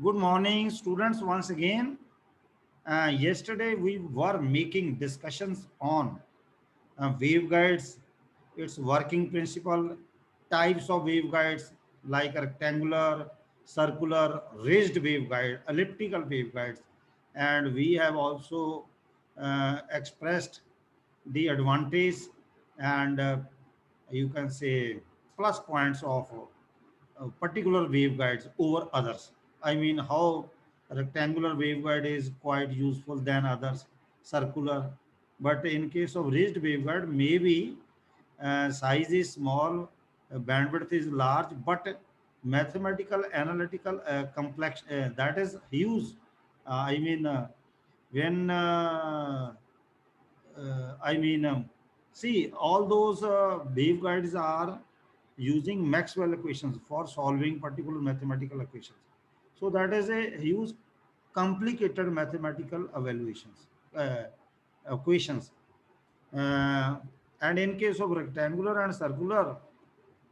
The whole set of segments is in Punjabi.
Good morning, students, once again. Yesterday, we were making discussions on waveguides, its working principle, types of waveguides like rectangular, circular, raised waveguide, elliptical waveguides, and we have also expressed the advantage and you can say plus points of particular waveguides over others. I mean, how rectangular waveguide is quite useful than others, circular. But in case of raised waveguide, maybe size is small, bandwidth is large, but mathematical, analytical, complex, that is huge. I mean, when I mean, see, all those waveguides are using Maxwell equations for solving particular mathematical equations. So that is a huge, complicated mathematical evaluations, equations. Uh, and in case of rectangular and circular,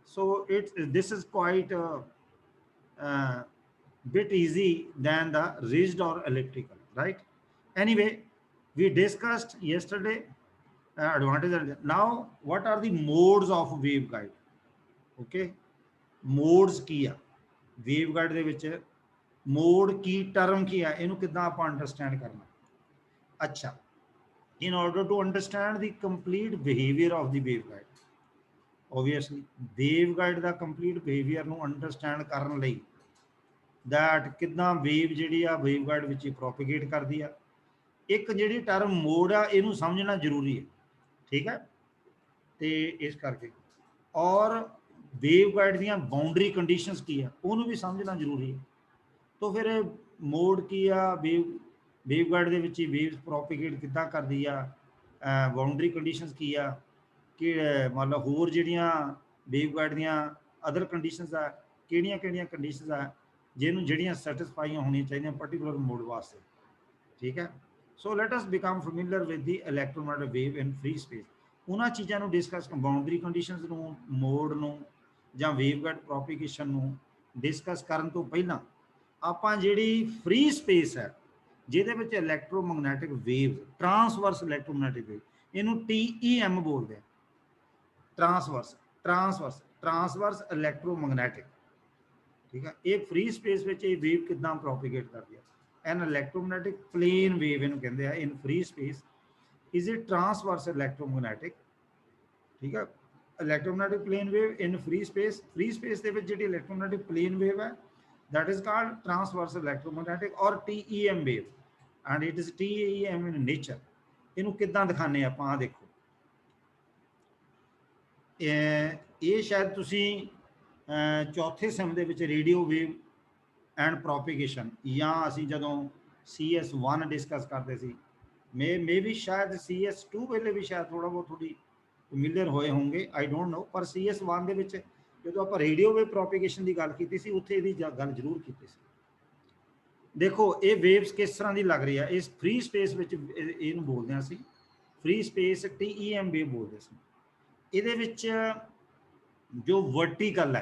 so this is quite uh, bit easy than the rigid or elliptical, right? Anyway, we discussed yesterday advantage. And now, what are the modes of waveguide? Okay, modes ਕੀ ਆ waveguide ਦੇ ਵਿੱਚ mode ਕੀ term ਕੀ ਆ ਇਹਨੂੰ ਕਿੱਦਾਂ ਆਪਾਂ understand ਕਰਨਾ ਅੱਛਾ in order to understand the complete behavior of the waveguide, obviously waveguide the complete behavior ਨੂੰ understand ਕਰਨ ਲਈ that ਕਿੱਦਾਂ wave ਜਿਹੜੀ ਆ waveguide ਵਿੱਚ propagate ਕਰਦੀ ਆ ਇੱਕ ਜਿਹੜੀ term mode ਆ ਇਹਨੂੰ ਸਮਝਣਾ ਜ਼ਰੂਰੀ ਹੈ ਠੀਕ ਹੈ ਤੇ ਇਸ ਕਰਕੇ ਔਰ ਵੇਵਗਾਈਡ ਦੀਆਂ ਬਾਉਂਡਰੀ ਕੰਡੀਸ਼ਨਸ ਕੀ ਆ ਉਹਨੂੰ ਵੀ ਸਮਝਣਾ ਜ਼ਰੂਰੀ ਹੈ ਤਾਂ ਫਿਰ ਮੋਡ ਕੀ ਆ ਵੇਵਗਾਈਡ ਦੇ ਵਿੱਚ ਹੀ ਵੇਵਸ ਪ੍ਰੋਪੀਗੇਟ ਕਿੱਦਾਂ ਕਰਦੀ ਆ ਬਾਉਂਡਰੀ ਕੰਡੀਸ਼ਨਸ ਕੀ ਆ ਕਿ ਮਤਲਬ ਹੋਰ ਜਿਹੜੀਆਂ ਵੇਵਗਾਈਡ ਦੀਆਂ ਅਦਰ ਕੰਡੀਸ਼ਨਸ ਆ ਕਿਹੜੀਆਂ ਕਿਹੜੀਆਂ ਕੰਡੀਸ਼ਨਸ ਆ ਜਿਹਨੂੰ ਜਿਹੜੀਆਂ ਸੈਟਿਸਫਾਈਆਂ ਹੋਣੀਆਂ ਚਾਹੀਦੀਆਂ ਪਰਟੀਕੂਲਰ ਮੋਡ ਵਾਸਤੇ ਠੀਕ ਹੈ ਸੋ let us become familiar with the electromagnetic wave in free space ਉਹਨਾਂ ਚੀਜ਼ਾਂ ਨੂੰ ਡਿਸਕਸ ਬਾਉਂਡਰੀ ਕੰਡੀਸ਼ਨਸ ਨੂੰ ਮੋਡ ਨੂੰ ਜਾਂ ਵੇਵਗਾਈਡ ਪ੍ਰੋਪੀਗੇਸ਼ਨ ਨੂੰ ਡਿਸਕਸ ਕਰਨ ਤੋਂ ਪਹਿਲਾਂ ਆਪਾਂ ਜਿਹੜੀ ਫ੍ਰੀ ਸਪੇਸ ਹੈ ਜਿਹਦੇ ਵਿੱਚ ਇਲੈਕਟ੍ਰੋਮੈਗਨੈਟਿਕ ਵੇਵ ਟਰਾਂਸਵਰਸ ਇਲੈਕਟ੍ਰੋਮੈਗਨੈਟਿਕ ਵੇਵ ਇਹਨੂੰ TEM ਬੋਲਦੇ ਆ ਟਰਾਂਸਵਰਸ ਇਲੈਕਟ੍ਰੋਮੈਗਨੈਟਿਕ ਠੀਕ ਹੈ ਇਹ ਫ੍ਰੀ ਸਪੇਸ ਵਿੱਚ ਇਹ ਵੇਵ ਕਿੱਦਾਂ ਪ੍ਰੋਪੀਗੇਟ ਕਰਦੀ ਆ ਐਨ ਇਲੈਕਟ੍ਰੋਮੈਗਨੈਟਿਕ ਪਲੇਨ ਵੇਵ ਇਹਨੂੰ ਕਹਿੰਦੇ ਆ in free space is it transverse electromagnetic ठीक है electromagnetic plane wave in free space ਦੇ ਵਿੱਚ ਜਿਹੜੀ electromagnetic plane wave ਹੈ that is called transverse electromagnetic or TEM wave and it is TEM in nature ਇਹਨੂੰ ਕਿੱਦਾਂ ਦਿਖਾਣੇ ਆਪਾਂ ਆ ਦੇਖੋ ਇਹ ਸ਼ਾਇਦ ਤੁਸੀਂ ਚੌਥੇ ਸੈਮ ਦੇ ਵਿੱਚ ਰੇਡੀਓ ਵੇਵ ਐਂਡ ਪ੍ਰੋਪੀਗੇਸ਼ਨ ਜਾਂ ਅਸੀਂ ਜਦੋਂ CS1 ਡਿਸਕਸ ਕਰਦੇ ਸੀ मे भी शायद CS2 ਵੇਲੇ ਵੀ ਸ਼ਾਇਦ ਥੋੜਾ ਬਹੁਤ ਥੋੜੀ ਫੈਮਿਲੀਅਰ ਹੋਏ ਹੋਣਗੇ ਆਈ ਡੋਂਟ ਨੋ ਪਰ CS1 ਦੇ ਵਿੱਚ ਜਦੋਂ ਆਪਾਂ ਰੇਡੀਓ ਵੇਵ ਪ੍ਰੋਪੀਗੇਸ਼ਨ ਦੀ ਗੱਲ ਕੀਤੀ ਸੀ ਉੱਥੇ ਇਹਦੀ ਗੱਲ ਜ਼ਰੂਰ ਕੀਤੀ ਸੀ ਦੇਖੋ ਇਹ ਵੇਵਸ ਕਿਸ ਤਰ੍ਹਾਂ ਦੀ ਲੱਗ ਰਹੀ ਆ ਇਸ ਫ੍ਰੀ ਸਪੇਸ ਵਿੱਚ ਇਹਨੂੰ ਬੋਲਦੇ ਆ ਅਸੀਂ ਫ੍ਰੀ ਸਪੇਸ TEM ਵੇਵ ਬੋਲਦੇ ਸੀ ਇਹਦੇ ਵਿੱਚ ਜੋ ਵਰਟੀਕਲ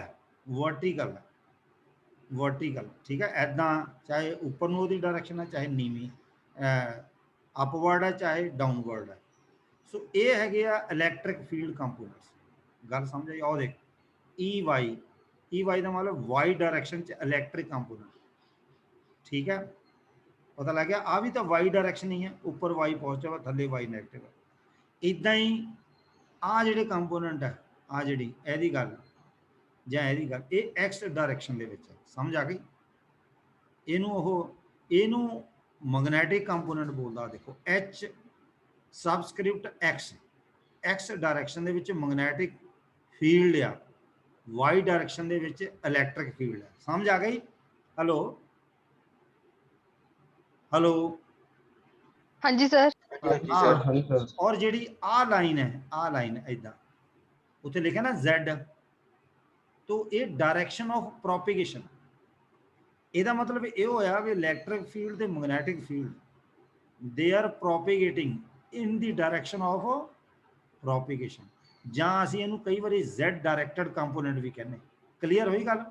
ਠੀਕ ਹੈ ਐਦਾਂ ਚਾਹੇ ਉੱਪਰ ਨੂੰ ਉਹਦੀ ਡਾਇਰੈਕਸ਼ਨ ਹੈ ਚਾਹੇ ਨੀਵੀਂ ਅਪਵਰਡ ਹੈ ਚਾਹੇ ਡਾਊਨਵਰਡ ਹੈ ਸੋ ਇਹ ਹੈਗੇ ਆ ਇਲੈਕਟ੍ਰਿਕ ਫੀਲਡ ਕੰਪੋਨੈਂਟਸ ਗੱਲ ਸਮਝ ਆਈ ਆਓ ਦੇਖ EY ਦਾ ਮਤਲਬ ਵਾਈ ਡਾਇਰੈਕਸ਼ਨ ਚ ਇਲੈਕਟ੍ਰਿਕ ਕੰਪੋਨੈਂਟ ਠੀਕ ਹੈ ਪਤਾ ਲੱਗ ਗਿਆ ਆ ਵੀ ਤਾਂ ਵਾਈ ਡਾਇਰੈਕਸ਼ਨ ਹੀ ਹੈ ਉੱਪਰ ਵਾਈ ਪੋਜ਼ਿਟਿਵ ਹੈ ਥੱਲੇ ਵਾਈ ਨੈਗੇਟਿਵ ਹੈ ਇਦਾਂ ਹੀ ਆ ਜਿਹੜੇ ਕੰਪੋਨੈਂਟ ਹੈ ਆ ਜਿਹੜੀ ਇਹਦੀ ਗੱਲ ਜਾਂ ਇਹਦੀ ਗੱਲ ਇਹ ਐਕਸ ਡਾਇਰੈਕਸ਼ਨ ਦੇ ਵਿੱਚ ਹੈ ਸਮਝ ਆ ਗਈ ਇਹਨੂੰ मैग्नेटिक कंपोनेंट बोलता देखो H सबस्क्रिप्ट X डायरेक्शन दे विच मैग्नेटिक फील्ड आ Y डायरेक्शन दे विच इलैक्ट्रिक फील्ड है समझ आ गई हेलो हाँ जी सर हाँ और जिहड़ी आ लाइन इदां उत्थे लिखा ना Z तो ये डायरेक्शन ऑफ प्रोपीगेशन ਇਹਦਾ ਮਤਲਬ ਇਹ ਹੋਇਆ ਵੀ ਇਲੈਕਟ੍ਰਿਕ ਫੀਲਡ ਤੇ magnetic field they are ਪ੍ਰੋਪੀਗੇਟਿੰਗ in the direction of ਪ੍ਰੋਪੀਗੇਸ਼ਨ ਜਾਂ ਅਸੀਂ ਇਹਨੂੰ ਕਈ ਵਾਰੀ Z ਡਾਇਰੈਕਟਡ ਕੰਪੋਨੈਂਟ ਵੀ ਕਹਿੰਦੇ ਕਲੀਅਰ ਹੋਈ ਗੱਲ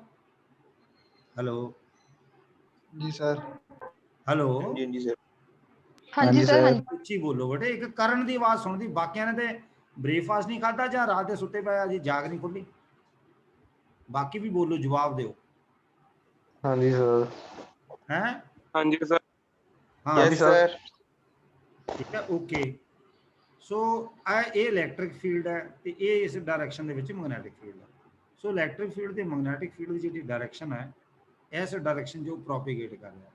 हेलो जी सर। हेलो जी जी सर। हाँ हाँ जी जी सर, हाँ सर। जी। ਉੱਚੀ ਬੋਲੋ ਬੇਟੇ, ਇੱਕ ਕਰਨ ਦੀ ਆਵਾਜ਼ ਸੁਣਦੀ, ਬਾਕੀਆਂ ਨੇ ਤੇ ਬ੍ਰੇਕਫਾਸਟ ਨਹੀਂ ਖਾਦਾ ਜਾਂ ਰਾਤ ਦੇ ਸੁੱਤੇ ਪਏ ਅਜੀ ਜਾਗ ਨਹੀਂ ਖੁੱਲੀ। ਬਾਕੀ ਵੀ ਬੋਲੋ, ਜਵਾਬ ਦਿਓ। हाँ जी सर। ਹੈ हाँ जी सर। ਹਾਂ यस सर। ਠੀਕ ਹੈ, ਓਕੇ। ਸੋ ਇਹ ਇਲੈਕਟ੍ਰਿਕ ਫੀਲਡ ਹੈ ਤੇ ਇਹ ਇਸ ਡਾਇਰੈਕਸ਼ਨ ਦੇ ਵਿੱਚ ਮੈਗਨੈਟਿਕ ਫੀਲਡ ਹੈ। ਸੋ ਇਲੈਕਟ੍ਰਿਕ ਫੀਲਡ ਤੇ ਮੈਗਨੈਟਿਕ ਫੀਲਡ ਦੀ ਜਿਹੜੀ ਡਾਇਰੈਕਸ਼ਨ ਹੈ, ਇਸ ਡਾਇਰੈਕਸ਼ਨ ਜੋ ਪ੍ਰੋਪੀਗੇਟ ਕਰ ਰਿਹਾ,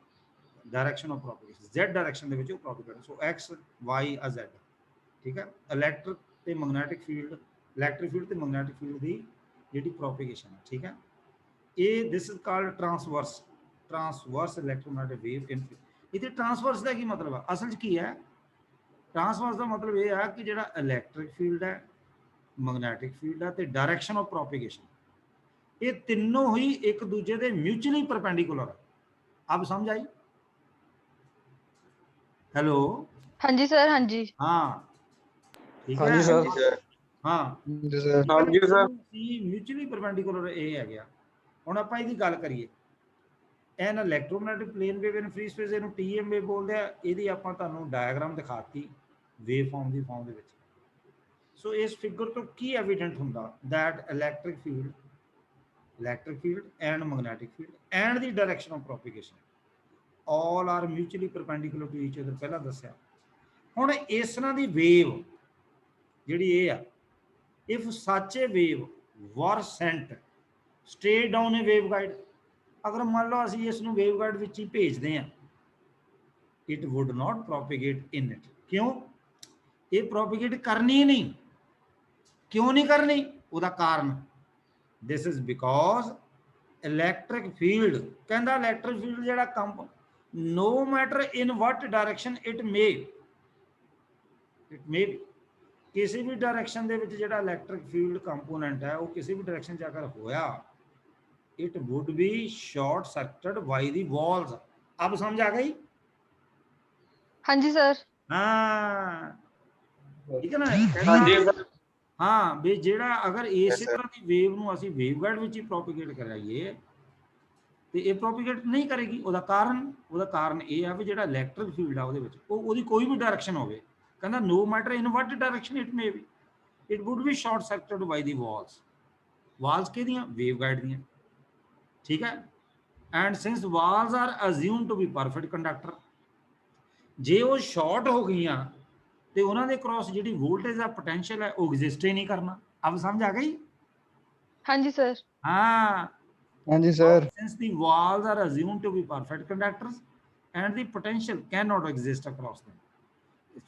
ਡਾਇਰੈਕਸ਼ਨ ਆਫ ਪ੍ਰੋਪੀਗੇਸ਼ਨ z ਡਾਇਰੈਕਸ਼ਨ ਦੇ ਵਿੱਚ ਉਹ ਪ੍ਰੋਪੀਗੇਟ। ਸੋ x y z, ਠੀਕ ਹੈ। ਇਲੈਕਟ੍ਰਿਕ ਤੇ ਮੈਗਨੈਟਿਕ ਫੀਲਡ, ਇਲੈਕਟ੍ਰਿਕ ਫੀਲਡ ਤੇ ਮੈਗਨੈਟਿਕ ਫੀਲਡ ਦੀ ਜਿਹੜੀ ਪ੍ਰੋਪੀਗੇਸ਼ਨ ਹੈ, ਠੀਕ ਹੈ। ਇਹ this is called transverse electromagnetic wave in. ਇਹਦੇ ਟਰਾਂਸਵਰਸ ਦਾ ਕੀ ਮਤਲਬ ਹੈ? ਅਸਲ 'ਚ ਕੀ ਹੈ ਟਰਾਂਸਵਰਸ ਦਾ ਮਤਲਬ ਇਹ ਹੈ ਕਿ ਜਿਹੜਾ ਇਲੈਕਟ੍ਰਿਕ ਫੀਲਡ ਹੈ, ਮੈਗਨੈਟਿਕ ਫੀਲਡ ਹੈ ਤੇ ਡਾਇਰੈਕਸ਼ਨ ਆਫ ਪ੍ਰੋਪੀਗੇਸ਼ਨ, ਇਹ ਤਿੰਨੋਂ ਹੀ ਇੱਕ ਦੂਜੇ ਦੇ ਮਿਊਚੁਅਲੀ ਪਰਪੈਂਡੀਕੁਲਰ ਹੈ। अब समझ आई? हेलो। हाँ जी सर, हाँ जी। हाँ ठीक हाँ है। जी हाँ सर। जी सर। हाँ जी सर। हाँ जी सर। ਮਿਊਚੁਅਲੀ ਪਰਪੈਂਡੀਕੁਲਰ ਇਹ ਹੈ ਗਿਆ। ਹੁਣ ਆਪਾਂ ਇਹਦੀ ਗੱਲ ਕਰੀਏ, an electromagnetic plane wave in free space, ਇਹਨੂੰ ਟੀਐਮ ਵੇਵ ਬੋਲਦੇ ਆ। ਇਹਦੀ ਆਪਾਂ ਤੁਹਾਨੂੰ ਡਾਇਆਗ੍ਰਾਮ ਦਿਖਾਤੀ ਵੇਵ ਫਾਰਮ ਦੀ ਫਾਰਮ ਦੇ ਵਿੱਚ। ਸੋ ਇਸ ਫਿਗਰ ਤੋਂ ਕੀ ਐਵੀਡੈਂਟ ਹੁੰਦਾ that electric field and magnetic field and ਦੀ direction of propagation all are mutually perpendicular to each other, ਪਹਿਲਾਂ ਦੱਸਿਆ। ਹੁਣ ਇਸ ਤਰ੍ਹਾਂ ਦੀ ਵੇਵ ਜਿਹੜੀ ਇਹ ਆ, if such a wave were sent straight down a waveguide, ਅਗਰ ਮੰਨ ਲਓ ਅਸੀਂ ਇਸ ਨੂੰ ਵੇਵਗਾਈਡ ਵਿੱਚ ਹੀ ਭੇਜਦੇ ਹਾਂ, it would not propagate in it। ਕਿਉਂ? ਇਹ ਪ੍ਰੋਪੀਗੇਟ ਕਰਨੀ ਨਹੀਂ। ਕਿਉਂ ਨਹੀਂ ਕਰਨੀ? ਉਹਦਾ ਕਾਰਨ this is because electric field, ਕਹਿੰਦਾ ਇਲੈਕਟ੍ਰਿਕ ਫੀਲਡ ਜਿਹੜਾ ਕੰਪ no matter in what direction it may be, ਕਿਸੇ ਵੀ ਡਾਇਰੈਕਸ਼ਨ ਦੇ ਵਿੱਚ ਜਿਹੜਾ ਇਲੈਕਟ੍ਰਿਕ ਫੀਲਡ ਕੰਪੋਨੈਂਟ ਹੈ, ਉਹ ਕਿਸੇ ਵੀ ਡਾਇਰੈਕਸ਼ਨ 'ਚ ਅਗਰ ਹੋਇਆ, it would be short circuited by the walls। अब समझ आ गई? हाँ जी सर। हाँ ठीक है ना। हाँ जी सर। हाँ ਵੀ ਜਿਹੜਾ ਅਗਰ ਇਸੇ Yes, sir। ਤਰ੍ਹਾਂ ਦੀ ਵੇਵ ਨੂੰ ਅਸੀਂ ਵੇਵਗਾਈਡ ਵਿੱਚ ਹੀ ਪ੍ਰੋਪੀਗੇਟ ਕਰਾਈਏ ਤੇ ਇਹ ਪ੍ਰੋਪੀਗੇਟ ਨਹੀਂ ਕਰੇਗੀ। ਉਹਦਾ ਕਾਰਨ ਇਹ ਆ ਵੀ ਜਿਹੜਾ ਇਲੈਕਟ੍ਰਿਕ ਫੀਲਡ ਆ ਉਹਦੇ ਵਿੱਚ ਉਹਦੀ ਕੋਈ ਵੀ ਡਾਇਰੈਕਸ਼ਨ ਹੋਵੇ, ਕਹਿੰਦਾ no matter in what direction it may be, it would be short circuited by the walls ਕਿਹਦੀਆਂ? ਵੇਵਗਾਈਡ ਦੀਆਂ, ਠੀਕ ਹੈ। And since walls are assumed to be perfect conductor, ਜੇ ਉਹ ਸ਼ਾਰਟ ਹੋ ਗਈਆਂ ਤੇ ਉਹਨਾਂ ਦੇ ਕ੍ਰਾਸ ਜਿਹੜੀ ਵੋਲਟੇਜ ਦਾ ਪੋਟੈਂਸ਼ੀਅਲ ਹੈ ਉਹ ਐਗਜ਼ਿਸਟ ਹੀ ਨਹੀਂ ਕਰਨਾ। अब समझ आ गई? हाँ जी सर। हाँ हाँ जी sir. since the walls are assumed to be perfect conductors and the potential cannot exist across them,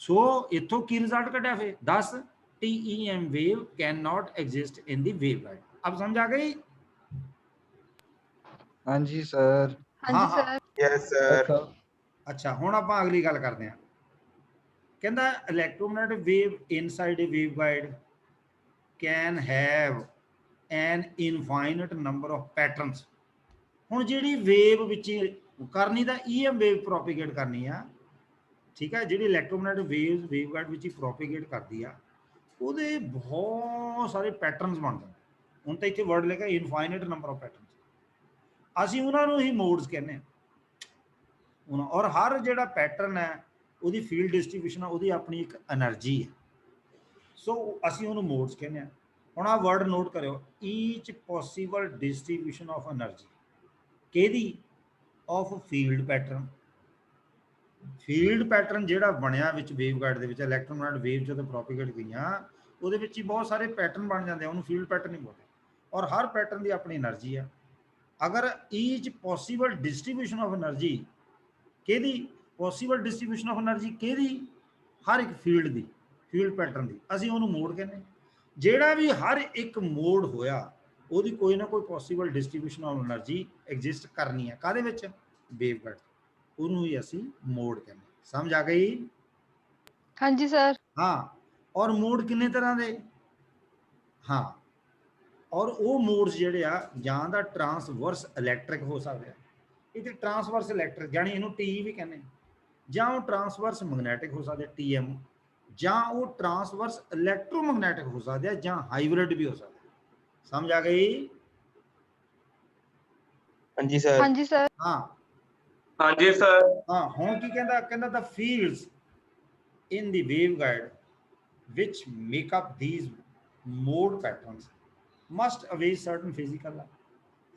so ਇੱਥੋਂ ਕੀ ਰਿਜ਼ਲਟ ਕੱਢਿਆ ਫਿਰ? 10 TEM wave cannot exist in the waveguide। अब समझ आ गई? हाँ जी सर। हाँ जी सर। Yes sir. ਅੱਛਾ ਹੁਣ ਆਪਾਂ ਅਗਲੀ ਗੱਲ ਕਰਦੇ ਹਾਂ। ਕਹਿੰਦਾ electromagnetic wave inside a waveguide can have an infinite number of patterns. ਹੁਣ ਜਿਹੜੀ ਵੇਵ ਵਿੱਚ ਕਰਨੀ ਤਾਂ EM ਵੇਵ ਪ੍ਰੋਪੀਗੇਟ ਕਰਨੀ ਆ, ਠੀਕ ਹੈ। ਜਿਹੜੀ ਇਲੈਕਟ੍ਰੋਮੈਗਨੈਟਿਕ ਵੇਵਗਾਈਡ ਵਿੱਚ ਹੀ ਪ੍ਰੋਪੀਗੇਟ ਕਰਦੀ ਆ, ਉਹਦੇ ਬਹੁਤ ਸਾਰੇ ਪੈਟਰਨਸ ਬਣ ਜਾਂਦੇ। ਹੁਣ ਤਾਂ ਇੱਥੇ ਵਰਡ ਲਿਖਿਆ ਇਨਫਾਈਨਿਟ ਨੰਬਰ ਆਫ ਪੈਟਰਨਸ, ਅਸੀਂ ਉਹਨਾਂ ਨੂੰ ਹੀ ਮੋਡਸ ਕਹਿੰਦੇ ਹਾਂ। ਔਰ ਹਰ ਜਿਹੜਾ ਪੈਟਰਨ ਹੈ ਉਹਦੀ ਫੀਲਡ ਡਿਸਟ੍ਰੀਬਿਊਸ਼ਨ ਆ, ਉਹਦੀ ਆਪਣੀ ਇੱਕ એનર્ਜੀ ਹੈ। ਸੋ ਅਸੀਂ ਉਹਨੂੰ ਮੋਡਸ ਕਹਿੰਦੇ ਹਾਂ। ਹੁਣ ਆਹ ਵਰਡ ਨੋਟ ਕਰਿਓ, ਈਚ ਪੋਸੀਬਲ ਡਿਸਟ੍ਰੀਬਿਊਸ਼ਨ ਆਫ એનર્ਜੀ ਕਿਹਦੀ? Of field pattern. Field pattern ਜਿਹੜਾ ਬਣਿਆ ਵਿੱਚ ਵੇਵਗਾਈਡ ਦੇ ਵਿੱਚ, ਇਲੈਕਟ੍ਰੋਮੈਗਨੈਟਿਕ ਵੇਵ ਜਦੋਂ ਪ੍ਰੋਪੀਗੇਟ ਗਈਆਂ ਉਹਦੇ ਵਿੱਚ ਹੀ ਬਹੁਤ ਸਾਰੇ ਪੈਟਰਨ ਬਣ ਜਾਂਦੇ ਆ, ਉਹਨੂੰ ਫੀਲਡ ਪੈਟਰਨ ਹੀ ਬੋਲਦੇ। ਔਰ ਹਰ ਪੈਟਰਨ ਦੀ ਆਪਣੀ એનર્ਜੀ ਹੈ। ਅਗਰ ਈਚ ਪੋਸੀਬਲ ਡਿਸਟ੍ਰੀਬਿਊਸ਼ਨ ਆਫ એનર્ਜੀ ਕਿਹਦੀ? ਪੋਸੀਬਲ ਡਿਸਟ੍ਰੀਬਿਊਸ਼ਨ ਆਫ એનર્ਜੀ ਕਿਹਦੀ? ਹਰ ਇੱਕ ਫੀਲਡ ਦੀ, ਫੀਲਡ ਪੈਟਰਨ ਦੀ, ਅਸੀਂ ਉਹਨੂੰ ਮੋਡ ਕਹਿੰਦੇ। ਜਿਹੜਾ ਵੀ ਹਰ ਇੱਕ ਮੋਡ ਹੋਇਆ ਉਹਦੀ ਕੋਈ ਨਾ ਕੋਈ possible distribution of energy exist ਕਰਨੀ ਹੈ। ਕਾਹਦੇ ਵਿੱਚ? ਵੇਵਗਾਈਡ। ਉਹਨੂੰ ਹੀ ਅਸੀਂ ਮੋਡ ਕਹਿੰਦੇ। ਸਮਝ ਆ ਗਈ? हाँ जी सर। ਹਾਂ। ਔਰ ਮੋਡ ਕਿੰਨੇ ਤਰ੍ਹਾਂ ਦੇ? ਹਾਂ, ਔਰ ਉਹ ਮੋਡਸ ਜਿਹੜੇ ਆ ਜਾਂ ਦਾ ਟਰਾਂਸਵਰਸ ਇਲੈਕਟ੍ਰਿਕ ਹੋ ਸਕਦੇ ਆ, ਇਹ ਤੇ ਟਰਾਂਸਵਰਸ ਇਲੈਕਟ੍ਰਿਕ ਜਾਨੀ ਇਹਨੂੰ TE ਵੀ ਕਹਿੰਦੇ, ਜਾਂ ਉਹ ਟਰਾਂਸਵਰਸ ਮੈਗਨੈਟਿਕ ਹੋ ਸਕਦੇ TM, ਜਾਂ ਉਹ ਟਰਾਂਸਵਰਸ ਇਲੈਕਟ੍ਰੋਮੈਗਨੈਟਿਕ ਹੋ ਸਕਦੇ ਆ, ਜਾਂ ਹਾਈਬ੍ਰਿਡ ਵੀ ਹੋ ਸਕਦੇ। ਸਮਝ ਆ ਗਈ? हाँ जी सर। हाँ जी सर। हाँ ਹਾਂਜੀ ਸਰ। ਹਾਂ ਹੁਣ ਕੀ ਕਹਿੰਦਾ, ਕਹਿੰਦਾ the fields in the waveguide which make up these mode patterns must obey certain physical law।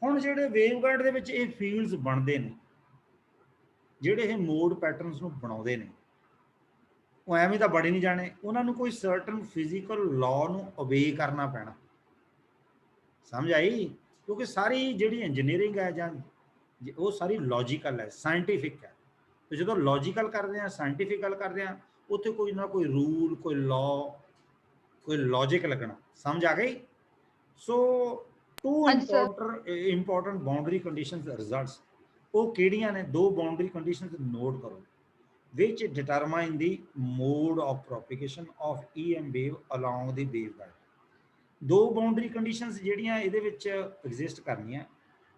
ਹੁਣ ਜਿਹੜੇ ਵੇਵਗਾਈਡ ਦੇ ਵਿੱਚ ਇਹ ਫੀਲਡਸ ਬਣਦੇ ਨੇ, ਜਿਹੜੇ ਇਹ ਮੋਡ ਪੈਟਰਨਸ ਨੂੰ ਬਣਾਉਂਦੇ ਨੇ, ਉਹ ਐਵੇਂ ਤਾਂ ਬੜੇ ਨਹੀਂ ਜਾਣੇ, ਉਹਨਾਂ ਨੂੰ ਕੋਈ ਸਰਟਨ ਫਿਜ਼ੀਕਲ ਲਾਅ ਨੂੰ ਓਬੇ ਕਰਨਾ ਪੈਣਾ। ਸਮਝ ਆਈ? ਕਿਉਂਕਿ ਸਾਰੀ ਜਿਹੜੀ ਇੰਜੀਨੀਅਰਿੰਗ ਹੈ ਜਾਂ ਉਹ ਸਾਰੀ ਲੌਜੀਕਲ ਹੈ, ਸਾਇੰਟੀਫਿਕ ਹੈ। ਤੇ ਜਦੋਂ ਲੌਜੀਕਲ ਕਰਦੇ ਆ, ਸਾਇੰਟੀਫਿਕ ਗੱਲ ਕਰਦੇ ਆ, ਉੱਥੇ ਕੋਈ ਨਾ ਕੋਈ ਰੂਲ, ਕੋਈ ਲਾਅ, ਕੋਈ ਲੌਜਿਕ ਲੱਗਣਾ। ਸਮਝ ਆ ਗਈ? ਸੋ ਟੂ ਹਾਂਜੀ sir. Important boundary conditions results, ਉਹ ਕਿਹੜੀਆਂ ਨੇ? ਦੋ ਬਾਉਂਡਰੀ ਕੰਡੀਸ਼ਨਸ ਨੋਟ ਕਰੋ, which determine the mode of propagation of EM wave along the waveguide। ਦੋ ਬਾਉਂਡਰੀ ਕੰਡੀਸ਼ਨਸ ਜਿਹੜੀਆਂ ਇਹਦੇ ਵਿੱਚ ਐਗਜ਼ਿਸਟ ਕਰਨੀਆਂ,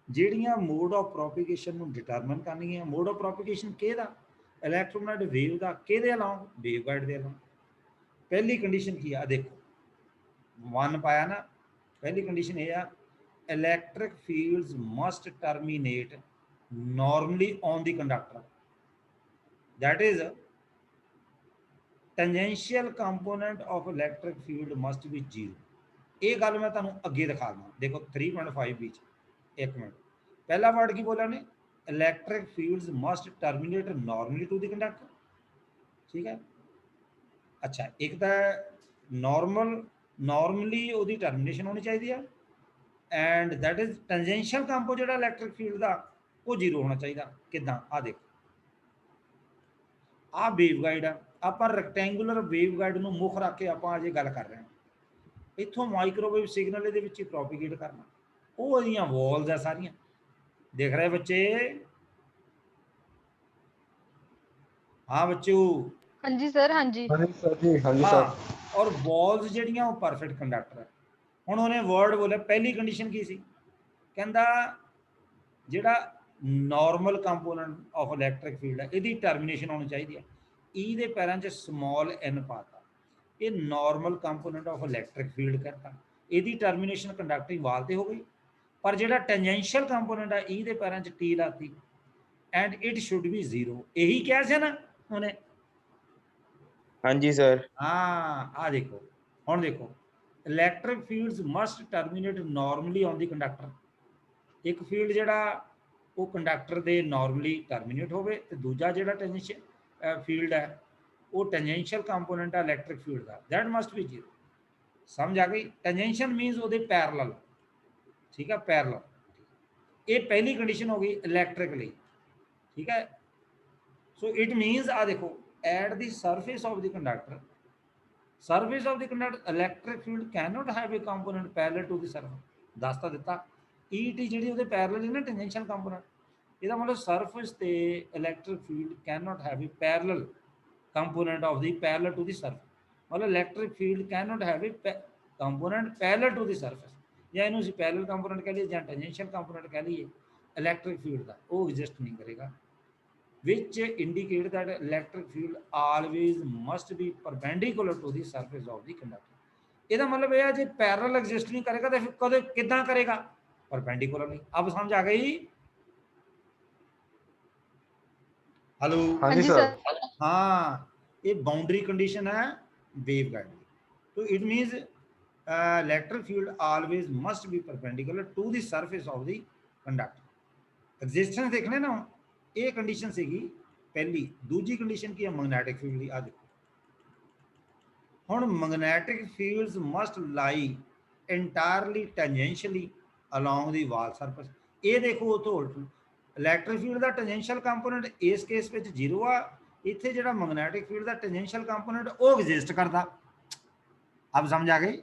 ਜਿਹੜੀਆਂ ਮੋਡ ਆਫ ਪ੍ਰੋਪੀਗੇਸ਼ਨ ਨੂੰ ਡਿਟਰਮਨ ਕਰਨੀਆਂ। ਮੋਡ ਆਫ ਪ੍ਰੋਪੀਗੇਸ਼ਨ ਕਿਹਦਾ? ਇਲੈਕਟ੍ਰੋਮੈਗਨੈਟਿਕ ਵੇਵ ਦਾ। ਕਿਹਦੇ ਅਲੋਂਗ? ਵੇਵਗਾਈਡ ਦੇ ਅਲੋਂਗ। ਪਹਿਲੀ ਕੰਡੀਸ਼ਨ ਕੀ ਆ? ਦੇਖੋ 1 ਪਾਇਆ ਨਾ, ਪਹਿਲੀ ਕੰਡੀਸ਼ਨ ਇਹ ਆ, electric fields must terminate normally on the conductor, that is tangential component of electric field must be 0। ਇਹ ਗੱਲ ਮੈਂ ਤੁਹਾਨੂੰ ਅੱਗੇ ਦਿਖਾ ਦਿੰਦਾ। ਦੇਖੋ 3.5 ਵਿੱਚ 1 ਮਿੰਟ, ਪਹਿਲਾ ਵਰਡ ਕੀ ਬੋਲਿਆ ਨੇ? Electric fields must terminate normally to the conductor. ਠੀਕ ਹੈ, ਅੱਛਾ, ਇੱਕ ਤਾਂ ਨਾਰਮਲੀ ਉਹਦੀ ਟਰਮੀਨੇਸ਼ਨ ਹੋਣੀ ਚਾਹੀਦੀ ਆ, ਐਂਡ ਦੈਟ ਇਜ਼ ਟੈਂਜੈਂਸ਼ੀਅਲ ਕੰਪੋ ਜਿਹੜਾ ਇਲੈਕਟ੍ਰਿਕ ਫੀਲਡ ਦਾ, ਉਹ 0 ਹੋਣਾ ਚਾਹੀਦਾ। ਕਿੱਦਾਂ? ਆ ਦੇਖੋ, ਆ ਵੇਵਗਾਈਡ ਆ, ਆਪਾਂ ਰੈਕਟੈਂਗੂਲਰ ਵੇਵਗਾਈਡ ਨੂੰ ਮੁੱਖ ਰੱਖ ਕੇ ਆਪਾਂ ਅਜੇ ਗੱਲ ਕਰ ਰਹੇ ਹਾਂ। ਇੱਥੋਂ ਮਾਈਕ੍ਰੋਵੇਵ ਸਿਗਨਲ ਇਹਦੇ ਵਿੱਚ ਹੀ ਪ੍ਰੋਪੀਗੇਟ ਕਰਨਾ। ਉਹ ਇਹਦੀਆਂ ਵਾਲਸ ਆ ਸਾਰੀਆਂ, ਦੇਖ ਰਹੇ ਬੱਚੇ? ਹਾਂ ਬੱਚੂ? ਹਾਂਜੀ ਸਰ। ਹਾਂਜੀ ਹਾਂਜੀ ਸਰ ਜੀ, ਹਾਂਜੀ ਹਾਂ, ਸਰ। ਔਰ ਵਾਲਸ ਜਿਹੜੀਆਂ ਉਹ ਪਰਫੈਕਟ ਕੰਡਕਟਰ ਹੈ। ਹੁਣ ਉਹਨੇ ਵਰਡ ਬੋਲਿਆ, ਪਹਿਲੀ ਕੰਡੀਸ਼ਨ ਕੀ ਸੀ? ਕਹਿੰਦਾ ਜਿਹੜਾ normal component of electric field ਹੈ, ਇਹਦੀ ਟਰਮੀਨੇਸ਼ਨ ਹੋਣੀ ਚਾਹੀਦੀ ਹੈ। ਈ ਦੇ ਪੈਰਾਂ 'ਚ ਸਮਾਲ ਐਨ ਪਾਤਾ, ਇਹ normal component of electric field ਕਰਤਾ, ਇਹਦੀ ਟਰਮੀਨੇਸ਼ਨ ਕੰਡਕਟਿੰਗ ਵਾਲ ਤੇ ਹੋ ਗਈ। ਪਰ ਜਿਹੜਾ ਟੈਂਜੈਂਸ਼ੀਅਲ ਕੰਪੋਨੈਂਟ ਆ, ਈ ਦੇ ਪੈਰਾਂ 'ਚ ਟੀ ਲਾਤੀ, ਐਂਡ ਇਟ ਸ਼ੁੱਡ ਬੀ 0। ਇਹੀ ਕਿਹਾ ਸੀ ਨਾ ਉਹਨੇ? ਹਾਂਜੀ ਸਰ। ਹਾਂ, ਆ ਦੇਖੋ, ਹੁਣ ਦੇਖੋ, electric fields must terminate normally on the conductor. ਇੱਕ ਫੀਲਡ ਜਿਹੜਾ ਉਹ ਕੰਡਕਟਰ ਦੇ ਨਾਰਮਲੀ ਟਰਮੀਨੇਟ ਹੋਵੇ, ਤੇ ਦੂਜਾ ਜਿਹੜਾ ਟੈਂਜੈਂਸ਼ੀਅਲ ਫੀਲਡ ਹੈ, ਉਹ ਟੈਂਜੈਂਸ਼ੀਅਲ ਕੰਪੋਨੈਂਟ ਆ electric field the, that must B 0। ਸਮਝ ਆ ਗਈ? ਟੈਂਜੈਂਸ਼ੀਅਲ ਮੀਨਸ ਉਹਦੇ ਪੈਰਲਲ। ਠੀਕ ਹੈ, ਪੈਰਲਲ। ਇਹ ਪਹਿਲੀ ਕੰਡੀਸ਼ਨ ਹੋ ਗਈ ਇਲੈਕਟ੍ਰਿਕ ਲਈ। ਠੀਕ ਹੈ, ਸੋ ਇਟ ਮੀਨਸ, ਆ ਦੇਖੋ, at the surface of the conductor, surface of the conductor electric field can not have a component parallel to the surface. ਦੱਸ ਤਾਂ ਦਿੱਤਾ, ਈਟੀ ਜਿਹੜੀ ਉਹਦੇ ਪੈਰਲਲ ਹੈ ਨਾ, ਟੈਂਜੈਂਸ਼ੀਅਲ ਕੰਪੋਨੈਂਟ, ਇਹਦਾ ਮਤਲਬ ਸਰਫੇਸ ਤੇ electric field can not have a parallel component of the parallel to the surface. ਮਤਲਬ electric field can not have a component parallel to the surface, ਜਾਂ ਇਹਨੂੰ ਅਸੀਂ ਪੈਰਲਲ ਕੰਪੋਨੈਂਟ ਕਹਿ ਲਈਏ ਜਾਂ ਟੈਂਜੈਂਸ਼ੀਅਲ ਕੰਪੋਨੈਂਟ ਕਹਿ ਲਈਏ ਇਲੈਕਟ੍ਰਿਕ ਫੀਲਡ ਦਾ, ਉਹ ਐਗਜ਼ਿਸਟ ਨਹੀਂ ਕਰੇਗਾ। which indicate that electric field always must be perpendicular to the surface of the conductor। ਇਹਦਾ ਮਤਲਬ ਇਹ ਹੈ ਜੇ ਪੈਰਲਲ ਐਗਜ਼ਿਸਟ ਨਹੀਂ ਕਰੇਗਾ ਤਾਂ ਫਿਰ ਕਦੇ ਕਿੱਦਾਂ ਕਰੇਗਾ? ਪਰਪੈਂਡੀਕੁਲਰਲੀ। अब समझ आ गई? हेलो? ਹਾਂਜੀ ਹਾਂਜੀ ਸਰ। ਸਰ। हाँ, ये बाउंड्री कंडीशन है वेवगाइड की। तो it means electric field always must be perpendicular to the surface of the conductor. Existence देखने ना, ये कंडीशन सीगी पहली। दूजी कंडीशन की है मैग्नेटिक फील्ड की। आ देखो, हुण magnetic fields must lie entirely tangentially along the wall surface. ये देखो उतो उल्ट, इलैक्ट्रिक फील्ड का टेंजेंशियल कंपोनेंट इस केस में 0 आ, इत्थे जिहड़ा मैग्नेटिक फील्ड का टेंजेंशियल कंपोनेंट वो एग्जिस्ट करता। अब समझ आ गई?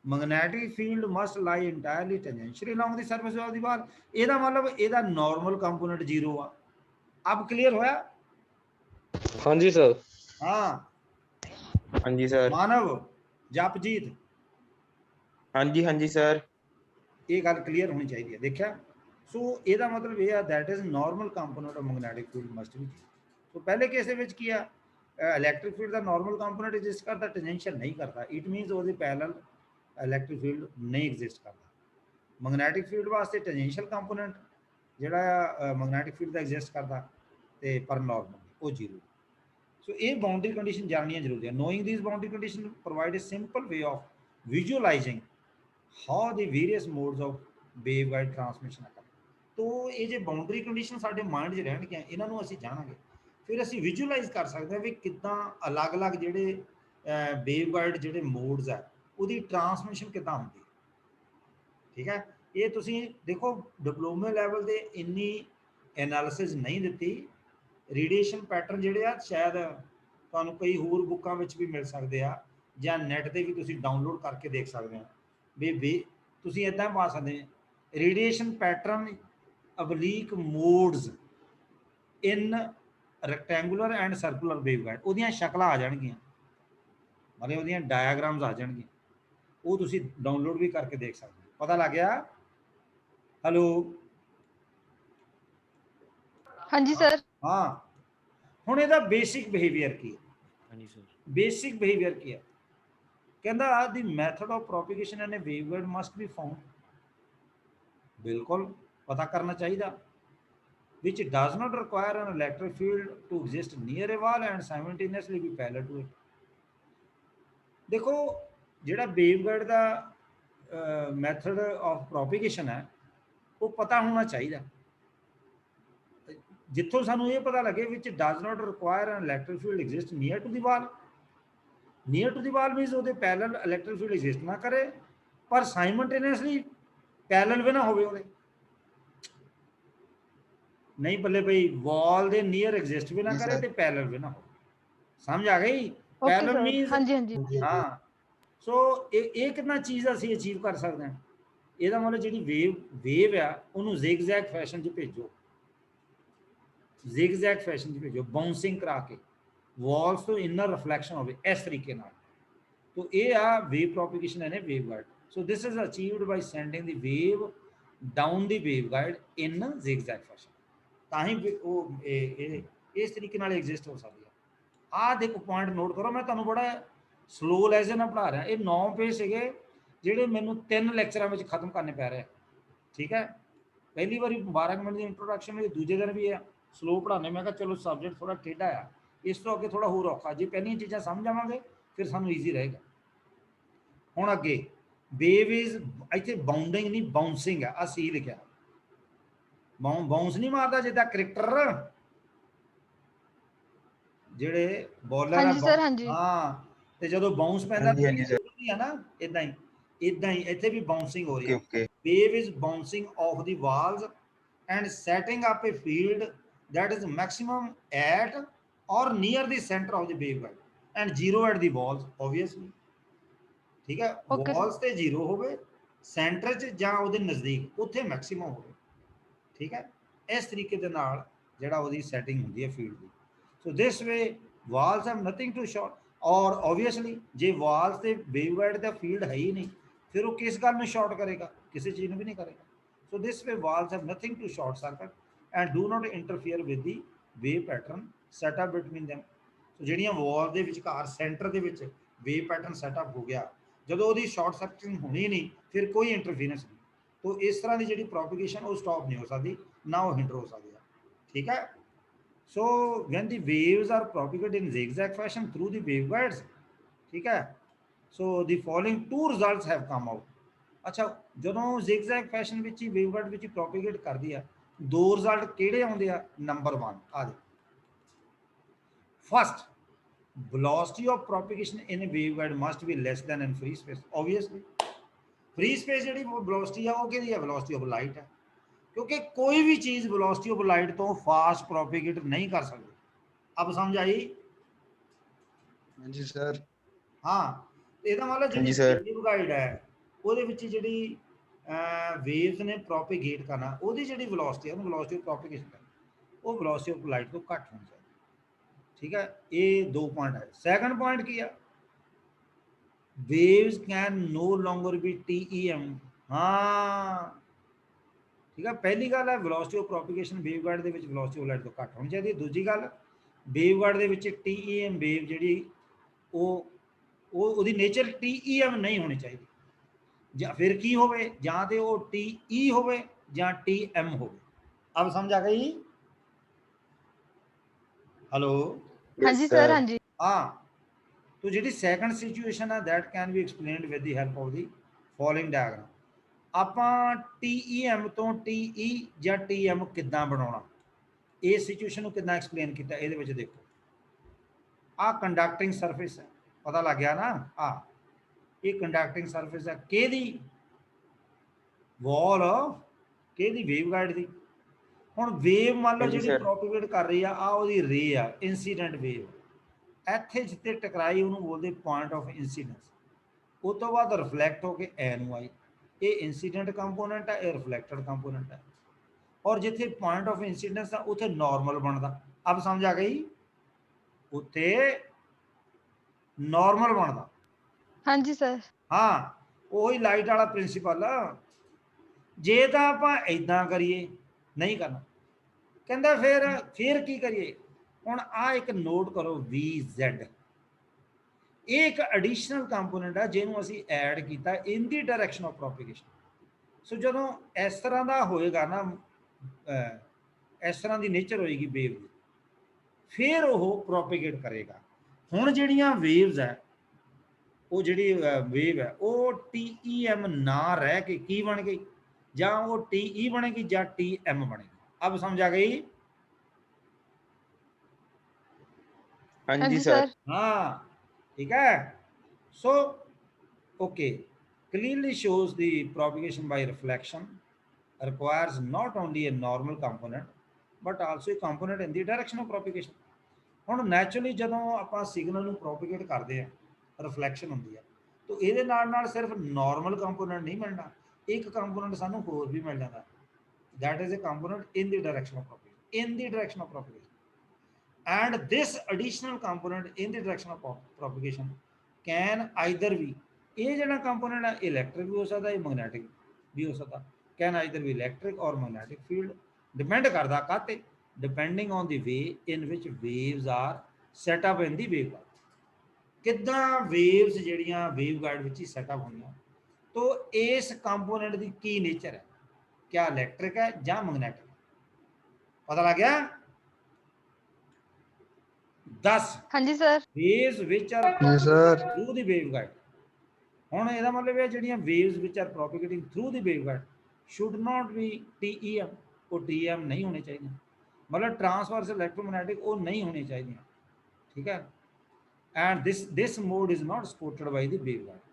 Magnetic field must lie entirely tangentially along the surface of the wall. ਇਹਦਾ मतलब ਇਹਦਾ नॉर्मल कंपोनेंट 0 आ। अब क्लियर होया? ਹਾਂਜੀ ਸਰ। हाँ, ਹਾਂਜੀ ਸਰ। मानव जपजीत, ਹਾਂਜੀ ਹਾਂਜੀ ਸਰ। ये गल क्लीयर होनी चाहिए। देखा? सो ਇਹਦਾ मतलब ये है that is normal component of magnetic field must be. तो पहले केस ਵਿੱਚ ਕੀ ਆ, इलैक्ट्रिक फील्ड ਦਾ नॉर्मल कंपोनेंट एग्जिस्ट करता, टेंजेंशियल नहीं करता। इट मीनस ਉਹਦੇ पैरेलल इलैक्ट्रिक फील्ड नहीं एग्जिस्ट करता। मैग्नेटिक फील्ड वास्ते टेंजेंशियल कंपोनेंट ਜਿਹੜਾ ਮੈਗਨੈਟਿਕ ਫੀਲਡ ਦਾ ਐਗਜ਼ਿਸਟ ਕਰਦਾ ਤੇ ਪਰ ਨਾਰਮਲ ਉਹ ਜ਼ੀਰੋ। ਸੋ ਇਹ ਬਾਉਂਡਰੀ ਕੰਡੀਸ਼ਨ ਜਾਣਨੀਆਂ ਜ਼ਰੂਰੀ ਹੈ। Knowing these boundary condition provide a simple way of visualising how the various modes of wave guide transmission ਹੈ। ਤੋ ਇਹ ਜੇ ਬਾਉਂਡਰੀ ਕੰਡੀਸ਼ਨ ਸਾਡੇ ਮਾਈਂਡ 'ਚ ਰਹਿਣਗੀਆਂ, ਇਹਨਾਂ ਨੂੰ ਅਸੀਂ ਜਾਣਾਂਗੇ, ਫਿਰ ਅਸੀਂ ਵਿਜ਼ੂਅਲਾਈਜ਼ ਕਰ ਸਕਦੇ ਹਾਂ ਵੀ ਕਿੱਦਾਂ ਅਲੱਗ-ਅਲੱਗ ਜਿਹੜੇ ਵੇਵ ਗਾਈਡ ਜਿਹੜੇ ਮੋਡਸ ਹੈ ਉਹਦੀ ਟਰਾਂਸਮਿਸ਼ਨ ਕਿੱਦਾਂ ਹੁੰਦੀ ਹੈ। ਠੀਕ ਹੈ, ਇਹ ਤੁਸੀਂ ਦੇਖੋ ਡਿਪਲੋਮੇ ਲੈਵਲ ਤੇ ਇੰਨੀ ਐਨਾਲਿਸਿਸ ਨਹੀਂ ਦਿੱਤੀ। ਰੇਡੀਏਸ਼ਨ ਪੈਟਰਨ ਜਿਹੜੇ ਆ ਸ਼ਾਇਦ ਤੁਹਾਨੂੰ ਕਈ ਹੋਰ ਬੁੱਕਾਂ ਵਿੱਚ ਵੀ ਮਿਲ ਸਕਦੇ ਆ, ਜਾਂ ਨੈਟ ਤੇ ਵੀ ਤੁਸੀਂ ਡਾਊਨਲੋਡ ਕਰਕੇ ਦੇਖ ਸਕਦੇ ਹੋ ਵੀ ਤੁਸੀਂ ਇਦਾਂ ਪਾ ਸਕਦੇ ਹੋ radiation pattern oblique modes in rectangular and circular waveguide. ਉਹਦੀਆਂ ਸ਼ਕਲਾਂ ਆ ਜਾਣਗੀਆਂ, ਮਤਲਬ ਉਹਦੀਆਂ ਡਾਇਆਗ੍ਰਾਮਸ ਆ ਜਾਣਗੀਆਂ, ਉਹ ਤੁਸੀਂ ਡਾਊਨਲੋਡ ਵੀ ਕਰਕੇ ਦੇਖ ਸਕਦੇ ਹੋ। ਪਤਾ ਲੱਗ ਗਿਆ? ਹੈਲੋ, ਹਾਂਜੀ ਸਰ। ਹਾਂ, ਹੁਣ ਇਹਦਾ ਬੇਸਿਕ ਬਿਹੇਵੀਅਰ ਕੀ ਹੈ? ਹਾਂਜੀ ਸਰ। ਬੇਸਿਕ ਬਿਹੇਵੀਅਰ ਕੀ ਹੈ? ਕਹਿੰਦਾ the method of propagation and waveguide must be found. ਬਿਲਕੁਲ ਪਤਾ ਕਰਨਾ ਚਾਹੀਦਾ। which does not require an electric field to exist near a wall and simultaneously be parallel to it। देखो ਜਿਹੜਾ ਵੇਵਗਾਈਡ ਦਾ ਮੈਥਡ ਆਫ ਪ੍ਰੋਪੀਗੇਸ਼ਨ ਹੈ ਉਹ ਪਤਾ ਹੋਣਾ ਚਾਹੀਦਾ, ਜਿੱਥੋਂ ਸਾਨੂੰ ਇਹ ਪਤਾ ਲੱਗੇ which does not require an electric field exist near to the wall। near to the wall means ਉਹਦੇ ਪੈਰਲਲ ਇਲੈਕਟ੍ਰਿਕ ਫੀਲਡ ਐਗਜ਼ਿਸਟ ਨਾ ਕਰੇ, ਪਰ ਸਾਈਮਲਟੇਨੀਅਸਲੀ ਪੈਰਲਲ ਵੀ ਨਾ ਹੋਵੇ ਉਹਦੇ। ਨਹੀਂ ਬੱਲੇ ਭਾਈ, ਵਾਲ ਦੇ ਨੀਅਰ ਐਗਜ਼ਿਸਟ ਵੀ ਨਾ ਕਰੇ ਤੇ ਪੈਰਲਲ ਵੀ ਨਾ ਹੋ। ਸਮਝ ਆ ਗਈ? ਪੈਰਲਲ ਮੀਨਸ ਹਾਂਜੀ ਹਾਂਜੀ ਹਾਂ। ਸੋ ਇਹ ਕਿੰਨਾ ਚੀਜ਼ ਅਸੀਂ ਅਚੀਵ ਕਰ ਸਕਦੇ ਹਾਂ। ਇਹਦਾ ਮਤਲਬ ਜਿਹੜੀ ਵੇਵ ਆ ਉਹਨੂੰ ਜ਼ਿਗਜ਼ੈਗ ਫੈਸ਼ਨ 'ਚ ਭੇਜੋ, ਜ਼ਿਗਜ਼ੈਗ ਫੈਸ਼ਨ 'ਚ ਭੇਜੋ, ਬਾਉਂਸਿੰਗ ਕਰਾ ਕੇ ਵਾਲਸ ਤੋਂ ਇਨਰ ਰਿਫਲੈਕਸ਼ਨ ਹੋਵੇ ਇਸ ਤਰੀਕੇ ਨਾਲ। ਤੋ ਇਹ ਆ wave propagation and waveguide. So this is achieved by sending the wave down the waveguide in zigzag fashion. ਤਾਂ ਹੀ ਉਹ ਇਸ ਤਰੀਕੇ ਨਾਲ ਐਗਜ਼ਿਸਟ ਹੋ ਸਕਦੀ ਹੈ। ਆਹ ਦੇਖੋ ਪੁਆਇੰਟ ਨੋਟ ਕਰੋ, ਮੈਂ ਤੁਹਾਨੂੰ ਬੜਾ ਸਲੋ ਲੈਜ਼ਰ ਨਾਲ ਪੜ੍ਹਾ ਰਿਹਾ। ਇਹ 9 ਪੇਜ ਸੀਗੇ ਜਿਹੜੇ ਮੈਨੂੰ 3 ਲੈਕਚਰਾਂ ਵਿੱਚ ਖਤਮ ਕਰਨੇ ਪੈ ਰਹੇ। ਠੀਕ ਹੈ, ਪਹਿਲੀ ਵਾਰੀ 12 ਮਿੰਟ ਦੀ ਇੰਟਰੋਡਕਸ਼ਨ ਵਿੱਚ, ਦੂਜੇ ਦਿਨ ਵੀ ਸਲੋ ਪੜ੍ਹਾਉਂਦੇ। ਮੈਂ ਕਿਹਾ ਚਲੋ ਸਬਜੈਕਟ ਥੋੜਾ ਟੇਢਾ ਆ, ਇਸ ਤੋਂ ਅੱਗੇ ਥੋੜਾ ਹੋਰ ਔਖਾ। ਜੇ ਪਹਿਲੀਆਂ ਚੀਜ਼ਾਂ ਸਮਝ ਆਵਾਂਗੇ ਫਿਰ ਸਾਨੂੰ ਈਜ਼ੀ ਰਹੇਗਾ। ਹੁਣ ਅੱਗੇ ਵੇਵ ਇਜ਼, ਇੱਥੇ ਬਾਉਂਡਿੰਗ ਨਹੀਂ ਬਾਉਂਸਿੰਗ ਆ, ਸੀ ਲਿਖਿਆ। ਬਾਉਂਸ ਨਹੀਂ ਮਾਰਦਾ ਜਿੱਦਾਂ ਕ੍ਰਿਕਟਰ ਜਿਹੜੇ ਬੋਲਰ ਆ। ਹਾਂਜੀ ਸਰ ਹਾਂਜੀ ਹਾਂ, ਤੇ ਜਦੋਂ ਬਾਉਂਸ ਪੈਂਦਾ ਹਾਂਜੀ ਸਰ। ਹੈ ਨਾ, ਇਦਾਂ ਹੀ ਇੱਥੇ ਵੀ ਬਾਉਂਸਿੰਗ ਹੋ ਰਹੀ ਹੈ। Okay wave is bouncing off the walls and setting up a field that is maximum at or near the center of the waveguide and zero at the walls obviously। ਠੀਕ ਹੈ, ਓਕੇ ਵਾਲਸ ਤੇ ਜ਼ੀਰੋ ਹੋਵੇ, ਸੈਂਟਰ 'ਚ ਜਾਂ ਉਹਦੇ ਨਜ਼ਦੀਕ ਉੱਥੇ ਮੈਕਸਿਮਮ ਹੋਵੇ। ਠੀਕ ਹੈ, ਇਸ ਤਰੀਕੇ ਦੇ ਨਾਲ ਜਿਹੜਾ ਉਹਦੀ ਸੈਟਿੰਗ ਹੁੰਦੀ ਹੈ ਫੀਲਡ ਦੀ। So this way walls have nothing to short. ਔਰ ਓਬਵੀਅਸਲੀ ਜੇ ਵਾਲਸ ਤੇ ਵੇਵਗਾਈਡ ਦਾ ਫੀਲਡ ਹੈ ਹੀ ਨਹੀਂ, ਫਿਰ ਉਹ ਕਿਸ ਗੱਲ ਨੂੰ ਸ਼ਾਰਟ ਕਰੇਗਾ? ਕਿਸੇ ਚੀਜ਼ ਨੂੰ ਵੀ ਨਹੀਂ ਕਰੇਗਾ। So this way walls have nothing to short circuit and do not interfere with the wave pattern setup between them। So ਜਿਹੜੀਆਂ ਵਾਲ ਦੇ ਵਿਚਕਾਰ ਸੈਂਟਰ ਦੇ ਵਿੱਚ ਵੇਵ ਪੈਟਰਨ ਸੈਟਅਪ ਹੋ ਗਿਆ, ਜਦੋਂ ਉਹਦੀ ਸ਼ਾਰਟ ਸਰਕਟਿੰਗ ਹੋਣੀ ਨਹੀਂ, ਫਿਰ ਕੋਈ ਇੰਟਰਫੀਰੈਂਸ ਨਹੀਂ। ਤੋ ਇਸ ਤਰ੍ਹਾਂ ਦੀ ਜਿਹੜੀ ਪ੍ਰੋਪੀਗੇਸ਼ਨ ਉਹ ਸਟਾਪ ਨਹੀਂ ਹੋ ਸਕਦੀ, ਨਾ ਉਹ ਹਿੰਡਰ ਹੋ ਸਕਦੀ ਹੈ। ਠੀਕ ਹੈ, ਸੋ when the waves are propagated in zigzag fashion through the waveguides, ਠੀਕ ਹੈ, so the following 2 results have come out। ਅੱਛਾ, ਜਦੋਂ zigzag fashion ਵਿੱਚ ਹੀ waveguide ਵਿੱਚ ਪ੍ਰੋਪੀਗੇਟ ਕਰਦੀ ਆ, 2 ਰਿਜ਼ਲਟ ਕਿਹੜੇ ਆਉਂਦੇ ਆ? ਨੰਬਰ 1 ਆ ਦੇ first, velocity of propagation in a waveguide must be less than in free space। obviously free space ਜਿਹੜੀ velocity ਆ ਉਹ ਕਿਹਦੀ ਹੈ? velocity of light ਹੈ, क्योंकि कोई भी चीज वेलोसिटी ऑफ लाइट तो फास्ट प्रोपेगेट नहीं कर सकती। अब समझ आई? हाँ जी सर। हाँ, ਇਹਦਾ ਮਤਲਬ ਜਿਹੜੀ ਵੇਵਗਾਈਡ ਹੈ ਉਹਦੇ ਵਿੱਚ ਜਿਹੜੀ ਵੇਵਸ ਨੇ ਪ੍ਰੋਪੇਗੇਟ ਕਰਨਾ, ਉਹਦੀ ਜਿਹੜੀ ਵੈਲੋਸਿਟੀ ਹੈ ਉਹਨੂੰ ਵੈਲੋਸਿਟੀ ਆਫ ਪ੍ਰੋਪੇਗੇਸ਼ਨ ਹੈ, ਉਹ ਵੈਲੋਸਿਟੀ ਆਫ ਲਾਈਟ ਤੋਂ ਘੱਟ ਹੋਣੀ ਚਾਹੀਦੀ। ਠੀਕ ਹੈ, ਇਹ 2 ਪੁਆਇੰਟ ਹੈ। ਸੈਕੰਡ ਪੁਆਇੰਟ ਕੀ ਆ? Waves can no longer be TEM। ਹਾਂ ਠੀਕ ਹੈ, ਪਹਿਲੀ ਗੱਲ ਹੈ ਵੈਲੋਸਿਟੀ ਆਫ ਪ੍ਰੋਪੇਗੇਸ਼ਨ ਵੇਵਗਾਈਡ ਦੇ ਵਿੱਚ ਵੈਲੋਸਿਟੀ ਆਫ ਲਾਈਟ ਤੋਂ ਘੱਟ ਹੋਣੀ ਚਾਹੀਦੀ ਹੈ। ਦੂਜੀ ਗੱਲ, ਵੇਵਗਾਈਡ ਦੇ ਵਿੱਚ TEM ਵੇਵ ਜਿਹੜੀ ਉਹਦੀ ਨੇਚਰ TEM ਨਹੀਂ ਹੋਣੀ ਚਾਹੀਦੀ। ਜਾਂ ਫਿਰ ਕੀ ਹੋਵੇ? ਜਾਂ ਤੇ ਉਹ TE ਹੋਵੇ ਜਾਂ TM ਹੋਵੇ। अब समझ आ गई? हेलो? हाँ Yes, जी sir. सर, हाँ जी। हाँ, तो जी सेकंड सिचुएशन है that can be explained with the help of the following diagram. ਆਪਾਂ TEM ਤੋਂ TE ਜਾਂ TM ਕਿੱਦਾਂ ਬਣਾਉਣਾ, ਇਹ ਸਿਚੁਏਸ਼ਨ ਨੂੰ ਕਿੱਦਾਂ ਐਕਸਪਲੇਨ ਕੀਤਾ, ਇਹਦੇ ਵਿੱਚ ਦੇਖੋ ਆ ਕੰਡਕਟਿੰਗ ਸਰਫੇਸ ਹੈ, ਪਤਾ ਲੱਗ ਗਿਆ ਨਾ? ਆ ਇਹ ਕੰਡਕਟਿੰਗ ਸਰਫੇਸ ਹੈ ਕਿਹਦੀ? ਵਾਲ ਕਿਹਦੀ? ਵੇਵਗਾਈਡ ਦੀ। ਹੁਣ ਵੇਵ ਮੰਨ ਲਓ ਹਾਂਜੀ ਜਿਹੜੀ sir. ਪ੍ਰੋਪਗੇਟ ਕਰ ਰਹੀ ਆ ਉਹਦੀ ਰੇ ਆ, ਇਨਸੀਡੈਂਟ ਵੇਵ। ਇੱਥੇ ਜਿੱਤੇ ਟਕਰਾਈ ਉਹਨੂੰ ਬੋਲਦੇ ਪੁਆਇੰਟ ਆਫ ਇਨਸੀਡੈਂਸ। ਉਸ ਤੋਂ ਬਾਅਦ ਰਿਫਲੈਕਟ ਹੋ ਕੇ ਐ ਨੂੰ ਆਈ, ਇਹ ਇਨਸੀਡੈਂਟ ਕੰਪੋਨੈਂਟ ਹੈ, ਇਹ ਰਿਫਲੈਕਟਡ ਕੰਪੋਨੈਂਟ ਹੈ। ਔਰ ਜਿੱਥੇ ਪੁਆਇੰਟ ਆਫ ਇਨਸੀਡੈਂਸ ਆ ਉੱਥੇ ਨਾਰਮਲ ਬਣਦਾ। ਅਬ ਸਮਝ ਆ ਗਈ? ਉੱਥੇ ਨਾਰਮਲ ਬਣਦਾ। हाँ जी सर। ਹਾਂ, ਉਹੀ ਲਾਈਟ ਵਾਲਾ ਪ੍ਰਿੰਸੀਪਲ ਆ। ਜੇ ਤਾਂ ਆਪਾਂ ਇਦਾਂ ਕਰੀਏ, ਨਹੀਂ ਕਰਨਾ, ਕਹਿੰਦਾ ਫਿਰ ਕੀ ਕਰੀਏ? ਹੁਣ ਆ ਇੱਕ ਨੋਟ ਕਰੋ VZ, ਇਹ ਇੱਕ ਐਡੀਸ਼ਨਲ ਕੰਪੋਨੈਂਟ ਆ ਜਿਹਨੂੰ ਅਸੀਂ ਐਡ ਕੀਤਾ ਇਨ ਦੀ ਡਾਇਰੈਕਸ਼ਨ ਆਫ ਪ੍ਰੋਪਗੇਸ਼ਨ। ਸੋ ਜਦੋਂ ਇਸ ਤਰ੍ਹਾਂ ਦਾ ਹੋਏਗਾ ਨਾ, ਇਸ ਤਰ੍ਹਾਂ ਦੀ ਨੇਚਰ ਹੋਏਗੀ ਵੇਵ ਦੀ, ਫਿਰ ਉਹ ਪ੍ਰੋਪਗੇਟ ਕਰੇਗਾ। ਹੁਣ ਜਿਹੜੀਆਂ ਵੇਵਸ ਹੈ, ਉਹ ਜਿਹੜੀ ਵੇਵ ਹੈ ਉਹ TEM ਨਾ ਰਹਿ ਕੇ ਕੀ ਬਣ ਗਈ? ਜਾਂ ਉਹ TE ਬਣੇਗੀ ਜਾਂ TM ਬਣेगी। अब समझ आ गई? हाँ हाँ जी जी sir. सर। हाँ, ठीक है। सो okay, clearly shows the propagation by reflection requires not only a normal component but also a component in the direction of propagation। ਹੁਣ ਨੈਚੁਰਲੀ ਜਦੋਂ ਆਪਾਂ ਸਿਗਨਲ ਨੂੰ ਪ੍ਰੋਪਗੇਟ ਕਰਦੇ ਆ, ਰਿਫਲੈਕਸ਼ਨ ਹੁੰਦੀ ਆ, ਤਾਂ ਇਹਦੇ ਨਾਲ ਸਿਰਫ ਨਾਰਮਲ ਕੰਪੋਨੈਂਟ ਨਹੀਂ ਮਿਲਣਾ, ਇੱਕ ਕੰਪੋਨੈਂਟ ਸਾਨੂੰ ਹੋਰ ਵੀ ਮਿਲ ਜਾਂਦਾ, that is a component in the direction of propagation, and this additional component in the direction of propagation can either be, ਇਹ ਜਿਹੜਾ ਕੰਪੋਨੈਂਟ ਹੈ ਇਲੈਕਟ੍ਰਿਕ ਵੀ ਹੋ ਸਕਦਾ, ਇਹ ਮੈਗਨੈਟਿਕ ਵੀ ਹੋ ਸਕਦਾ, can either be electric or magnetic field, depend ਕਰਦਾ ਕਾਤੇ? Depending on the way in which waves are set up in the waveguide। ਕਿੱਦਾਂ waves ਜਿਹੜੀਆਂ waveguide ਵਿੱਚ ਹੀ set up ਹੋਈਆਂ, तो इस कंपोनेंट की की नेचर है, क्या इलेक्ट्रिक है या मैग्नेटिक? पता लग गया? 10 हाँ जी सर। waves which are जी सर। through the waveguide। ਹੁਣ ਇਹਦਾ ਮਤਲਬ ਇਹ ਜਿਹੜੀਆਂ waves which are propagating through the waveguide should not be TEM, ਉਹ TEM ਨਹੀਂ ਹੋਣੇ ਚਾਹੀਦੇ, मतलब ट्रांसवर्स इलेक्ट्रोमैग्नेटिक ਉਹ ਨਹੀਂ ਹੋਣੀ ਚਾਹੀਦੀਆਂ, ਠੀਕ ਹੈ। and this mode is not supported by the waveguide।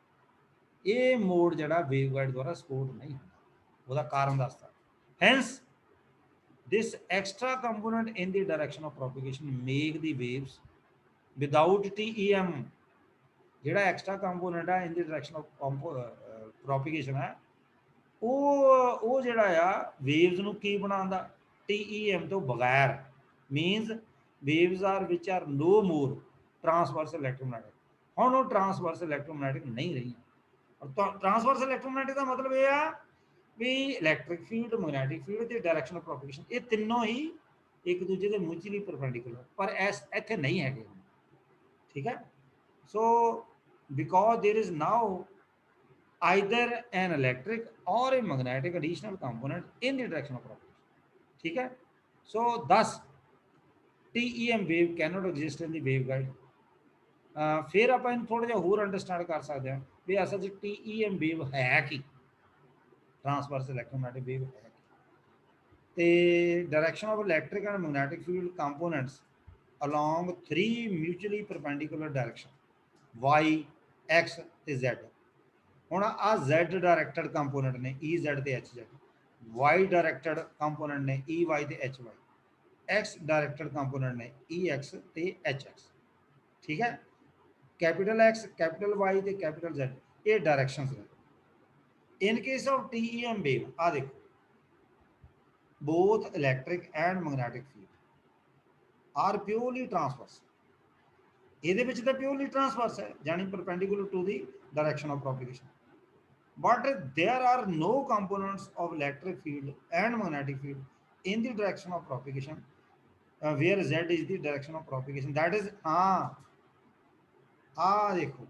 ਇਹ ਮੋਡ ਜਿਹੜਾ waveguide ਦੁਆਰਾ ਸਪੋਰਟ ਨਹੀਂ ਹੁੰਦਾ, ਉਹਦਾ ਕਾਰਨ ਦੱਸਦਾ। hence this extra component in the direction of propagation make the waves without TEM, ਜਿਹੜਾ ਐਕਸਟਰਾ ਕੰਪੋਨੈਂਟ ਹੈ ਇਨ ਦੀ ਡਾਇਰੈਕਸ਼ਨ ਆਫ ਪ੍ਰੋਪਗੇਸ਼ਨ ਹੈ, ਉਹ ਜਿਹੜਾ ਆ ਵੇਵਸ ਨੂੰ ਕੀ ਬਣਾਉਂਦਾ? TEM ਤੋਂ ਬਗੈਰ, means waves are which are no more transverse electromagnetic. ਹੁਣ ਉਹ ਟਰਾਂਸਵਰਸ ਇਲੈਕਟ੍ਰੋਮੈਗਨੈਟਿਕ ਨਹੀਂ ਰਹੀਆਂ। ਔਰ ਟਰਾਂਸਵਰਸ ਇਲੈਕਟ੍ਰੋਮੈਗਨੈਟਿਕ ਦਾ ਮਤਲਬ ਇਹ ਆ ਵੀ ਇਲੈਕਟ੍ਰਿਕ ਫੀਲਡ, ਮੈਗਨੈਟਿਕ ਫੀਲਡ ਤੇ ਡਾਇਰੈਕਸ਼ਨ ਆਫ ਪ੍ਰੋਪਗੇਸ਼ਨ, ਇਹ ਤਿੰਨੋਂ ਹੀ ਇੱਕ ਦੂਜੇ ਦੇ ਮਿਊਚੁਅਲੀ ਪਰਪੈਂਡੀਕੂਲਰ, ਪਰ ਇੱਥੇ ਨਹੀਂ ਹੈਗੇ, ਠੀਕ ਹੈ। ਸੋ because there is now either an electric or a magnetic additional component in the direction of propagation, ठीक है। so thus TEM wave cannot exist in the waveguide। फिर आप इन थोड़ा जिहा होर अंडरस्टैंड कर सकते हैं भी असल च TEM वेव है कि ट्रांसवर्स इलेक्ट्रोमैग्नेटिक वेव है कि। ते direction of electric and magnetic field components along 3 mutually perpendicular direction Y, X ਤੇ Z। ਹੁਣ ਆ Z ਡਾਇਰੈਕਟਡ ਕੰਪੋਨੈਂਟ ਨੇ EZ ਤੇ HZ, Y ਡਾਇਰੈਕਟਡ ਕੰਪੋਨੈਂਟ ਨੇ EY ਤੇ HY, X ਡਾਇਰੈਕਟਡ ਕੰਪੋਨੈਂਟ ਨੇ EX ਤੇ HX, ਠੀਕ ਹੈ। कैपिटल X, कैपिटल Y ਤੇ कैपिटल Z ਇਹ ਡਾਇਰੈਕਸ਼ਨਸ ਨੇ। In case of TEM wave ਆ ਦੇਖੋ, both electric and magnetic field are purely transverse। ਇਹਦੇ ਵਿੱਚ ਤਾਂ ਪਿਓਰਲੀ ਟਰਾਂਸਵਰਸ ਹੈ, ਜਾਨੀ perpendicular to the direction of propagation, but there are no components of electric field and magnetic field in the direction of propagation where Z is the direction of propagation, that is हाँ देखो,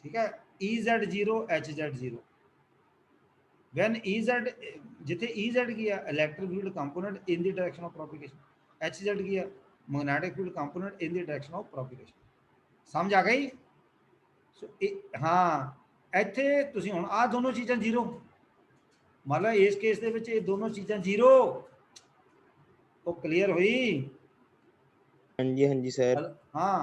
ठीक है, EZ0 HZ0, when EZ जिथे EZ की है electric field component in the direction of propagation, HZ की है magnetic field component in the direction of propagation. समझ आ गई? सो हाँ ਇੱਥੇ ਤੁਸੀਂ ਹੁਣ ਆ ਦੋਨੋਂ ਚੀਜ਼ਾਂ ਜ਼ੀਰੋ, ਮਤਲਬ ਇਸ ਕੇਸ ਦੇ ਵਿੱਚ ਇਹ ਦੋਨੋਂ ਚੀਜ਼ਾਂ ਜ਼ੀਰੋ, ਉਹ ਕਲੀਅਰ ਹੋਈ? हाँ जी, हाँ जी सर। हाँ,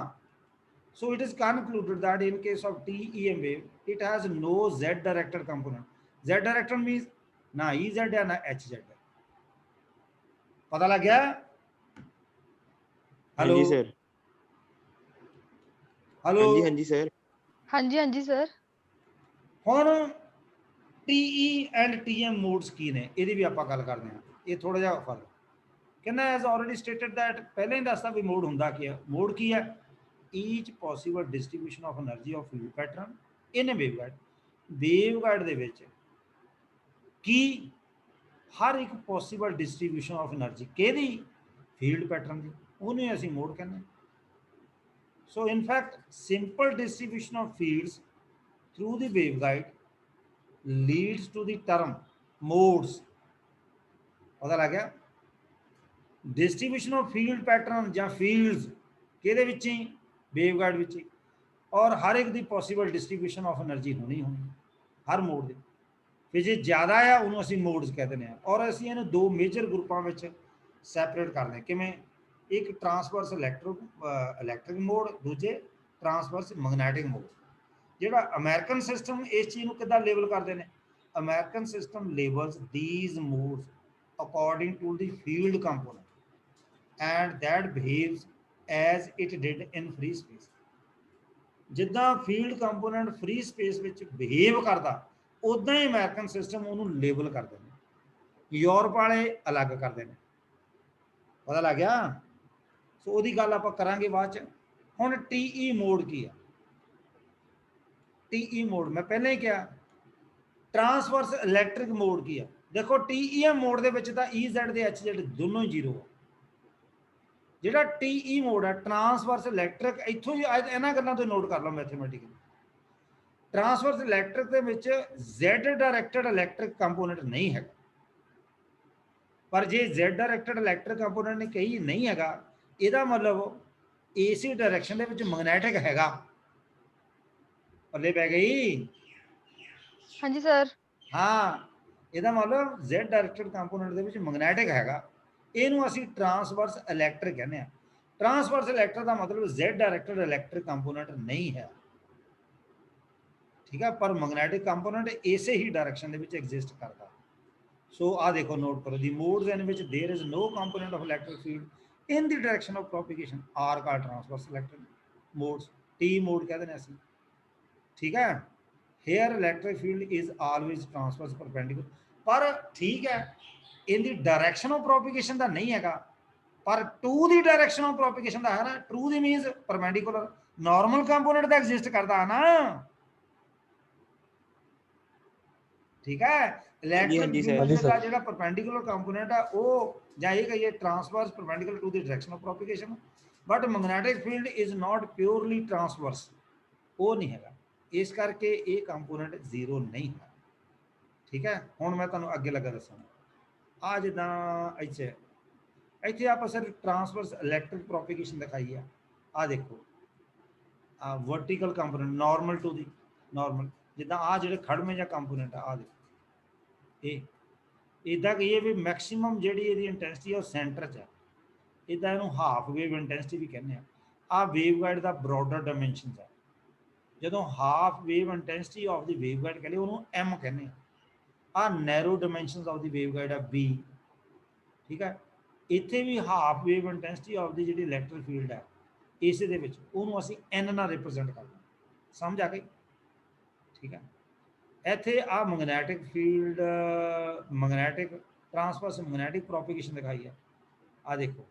so it is concluded that in case of TEM wave it has no Z directed component. Z directed means ना EZ है ना HZ है। पता लग गया? हाँ हेलो जी सर। हेलो हाँ जी सर। हाँ जी सर। ਹੁਣ TE ਐਂਡ TM ਮੋਡਸ ਕੀ ਨੇ, ਇਹਦੀ ਵੀ ਆਪਾਂ ਗੱਲ ਕਰਦੇ ਹਾਂ। ਇਹ ਥੋੜਾ ਜਿਹਾ ਫਰਕ ਕਹਿੰਦਾ ਐਜ਼ ਆਲਰੇਡੀ ਸਟੇਟਡ ਦੈਟ, ਪਹਿਲਾਂ ਹੀ ਦੱਸਦਾ ਵੀ ਮੋਡ ਹੁੰਦਾ ਕੀ ਹੈ। ਮੋਡ ਕੀ ਹੈ? Each possible distribution of energy of field pattern in a waveguide. Waveguide ਦੇ ਵਿੱਚ ਕੀ ਹਰ ਇੱਕ ਪੋਸੀਬਲ ਡਿਸਟ੍ਰੀਬਿਊਸ਼ਨ ਆਫ એનર્ਜੀ ਕਿਹਦੀ? ਫੀਲਡ ਪੈਟਰਨ ਦੀ, ਉਹਨੂੰ ਅਸੀਂ ਮੋਡ ਕਹਿੰਦੇ ਹਾਂ। So in fact simple distribution of fields through the waveguide leads to the term modes। पता लग गया? डिस्ट्रीब्यूशन ऑफ फील्ड पैटर्न या फील्ड्स किहदे विच ही? वेवगाइड विच ही। और हर एक दी पॉसिबल डिस्ट्रीब्यूशन ऑफ एनर्जी होनी हर मोड दे। फिर जे ज़्यादा आ उन्होंने असीं मोड्स कह दिंदे आ। और असीं इहनूं दो मेजर ग्रुपां विच सैपरेट करदे हां। किवें? एक ट्रांसवर्स इलैक्ट्रिक मोड, दूजे ट्रांसवर्स मैग्नैटिक मोड। ਜਿਹੜਾ ਅਮਰੀਕਨ ਸਿਸਟਮ ਇਸ ਚੀਜ਼ ਨੂੰ ਕਿੱਦਾਂ ਲੇਬਲ ਕਰਦੇ ਨੇ? American system labels these modes according to the field component and that behaves as it did in free space. ਜਿੱਦਾਂ ਫੀਲਡ ਕੰਪੋਨੈਂਟ ਫ੍ਰੀ ਸਪੇਸ ਵਿੱਚ ਬਿਹੇਵ ਕਰਦਾ, ਉਦਾਂ ਹੀ ਅਮਰੀਕਨ ਸਿਸਟਮ ਉਹਨੂੰ ਲੇਬਲ ਕਰਦੇ ਨੇ। ਯੂਰਪ ਵਾਲੇ ਅਲੱਗ ਕਰਦੇ ਨੇ। ਪਤਾ ਲੱਗ ਗਿਆ? ਸੋ ਉਹਦੀ ਗੱਲ ਆਪਾਂ ਕਰਾਂਗੇ ਬਾਅਦ ਚ। ਹੁਣ TE ਮੋਡ ਕੀ ਆ? TE मोड मैं पहले ही क्या, ट्रांसवर्स इलैक्ट्रिक मोड की है। देखो TEM मोड ਦੇ ਵਿੱਚ ਤਾਂ EZ ਤੇ HZ ਦੋਨੋਂ ਹੀ ਜ਼ੀਰੋ ਆ। ਜਿਹੜਾ TE मोड ਹੈ ट्रांसवर्स इलैक्ट्रिक, ਇੱਥੋਂ ਹੀ ਇਹਨਾਂ ਗੱਲਾਂ ਤੋਂ ਨੋਟ ਕਰ ਲਓ ਮੈਥਮੈਟਿਕਲੀ। ट्रांसवर्स इलैक्ट्रिक ਦੇ ਵਿੱਚ Z डायरेक्टेड इलैक्ट्रिक ਕੰਪੋਨੈਂਟ ਨਹੀਂ ਹੈਗਾ। ਪਰ ਜੇ Z डायरेक्टेड इलैक्ट्रिक ਕੰਪੋਨੈਂਟ ਨੇ ਕਹੀ ਨਹੀਂ ਹੈਗਾ, ਇਹਦਾ ਮਤਲਬ AC ਡਾਇਰੈਕਸ਼ਨ ਦੇ ਵਿੱਚ ਮੈਗਨੈਟਿਕ ਹੈਗਾ। पल्ले पै गई? हाँ जी सर। हाँ, ਇਹਦਾ ਮਤਲਬ Z ਡਾਇਰੈਕਟਡ ਕੰਪੋਨੈਂਟ ਦੇ ਵਿੱਚ ਮੈਗਨੈਟਿਕ ਹੈਗਾ। ਇਹਨੂੰ ਅਸੀਂ ਟਰਾਂਸਵਰਸ ਇਲੈਕਟ੍ਰਿਕ ਕਹਿੰਦੇ ਆ। ਟਰਾਂਸਵਰਸ ਇਲੈਕਟ੍ਰਿਕ ਦਾ ਮਤਲਬ Z ਡਾਇਰੈਕਟਡ ਇਲੈਕਟ੍ਰਿਕ ਕੰਪੋਨੈਂਟ ਨਹੀਂ ਹੈ। ਠੀਕ ਹੈ, ਪਰ ਮੈਗਨੈਟਿਕ ਕੰਪੋਨੈਂਟ ਇਸੇ ਹੀ ਡਾਇਰੈਕਸ਼ਨ ਦੇ ਵਿੱਚ ਐਗਜ਼ਿਸਟ ਕਰਦਾ। ਸੋ ਆ ਦੇਖੋ, ਨੋਟ ਕਰੋ, the modes in which there is no component of electric field in the direction of propagation are call transverse electric modes. T mode ਕਹਿੰਦੇ ਨੇ ਅਸੀਂ। ठीक है, here electric field is always transverse perpendicular. पर ठीक है, in the direction of propagation का नहीं हैगा, पर to the direction of propagation का है ना। To the means perpendicular, normal component का एग्जिस्ट करता है ना। ठीक है, इलैक्ट्रिक फील्ड का जो परपेंडिकुलर कंपोनेंट है वो या ये कहिए transverse perpendicular to the direction of propagation. But magnetic field is not purely transverse, वो नहीं है। इस करके ये कंपोनेंट जीरो नहीं है। ठीक है, हुण मैं तुहानूं अगे लगा दसां। आ जिद्दां इत्थे आपां सिर्फ ट्रांसवर्स इलैक्ट्रिक प्रोपिगेशन दिखाई है। आ देखो, आ vertical component normal to the normal, जिद्दां आ जिहड़े खड़मे जा कंपोनेंट आ देखो, ये इदां कहिए भी मैक्सिमम जिहड़ी इहदी इंटेंसिटी है सेंटर च है। इदां इहनूं हाफ वेव इंटेंसिटी भी कहने आ वेवगाइड दा ब्रॉडर डायमेंशन है। ਜਦੋਂ half wave intensity of the waveguide ਕਹਿੰਦੇ ਉਹਨੂੰ M ਕਹਿੰਦੇ ਆ narrow dimensions of the waveguide ਆ B। ਠੀਕ ਹੈ, ਇੱਥੇ ਵੀ half wave intensity of the ਜਿਹੜੀ ਇਲੈਕਟ੍ਰਿਕ ਫੀਲਡ ਹੈ ਇਸੇ ਦੇ ਵਿੱਚ ਉਹਨੂੰ ਅਸੀਂ N ਨਾਲ ਰਿਪਰੈਜ਼ੈਂਟ ਕਰਦੇ ਹਾਂ। ਸਮਝ ਆ ਗਈ? ਠੀਕ ਹੈ, ਇੱਥੇ ਆ magnetic field, magnetic transverse magnetic propagation दिखाई है। आ देखो,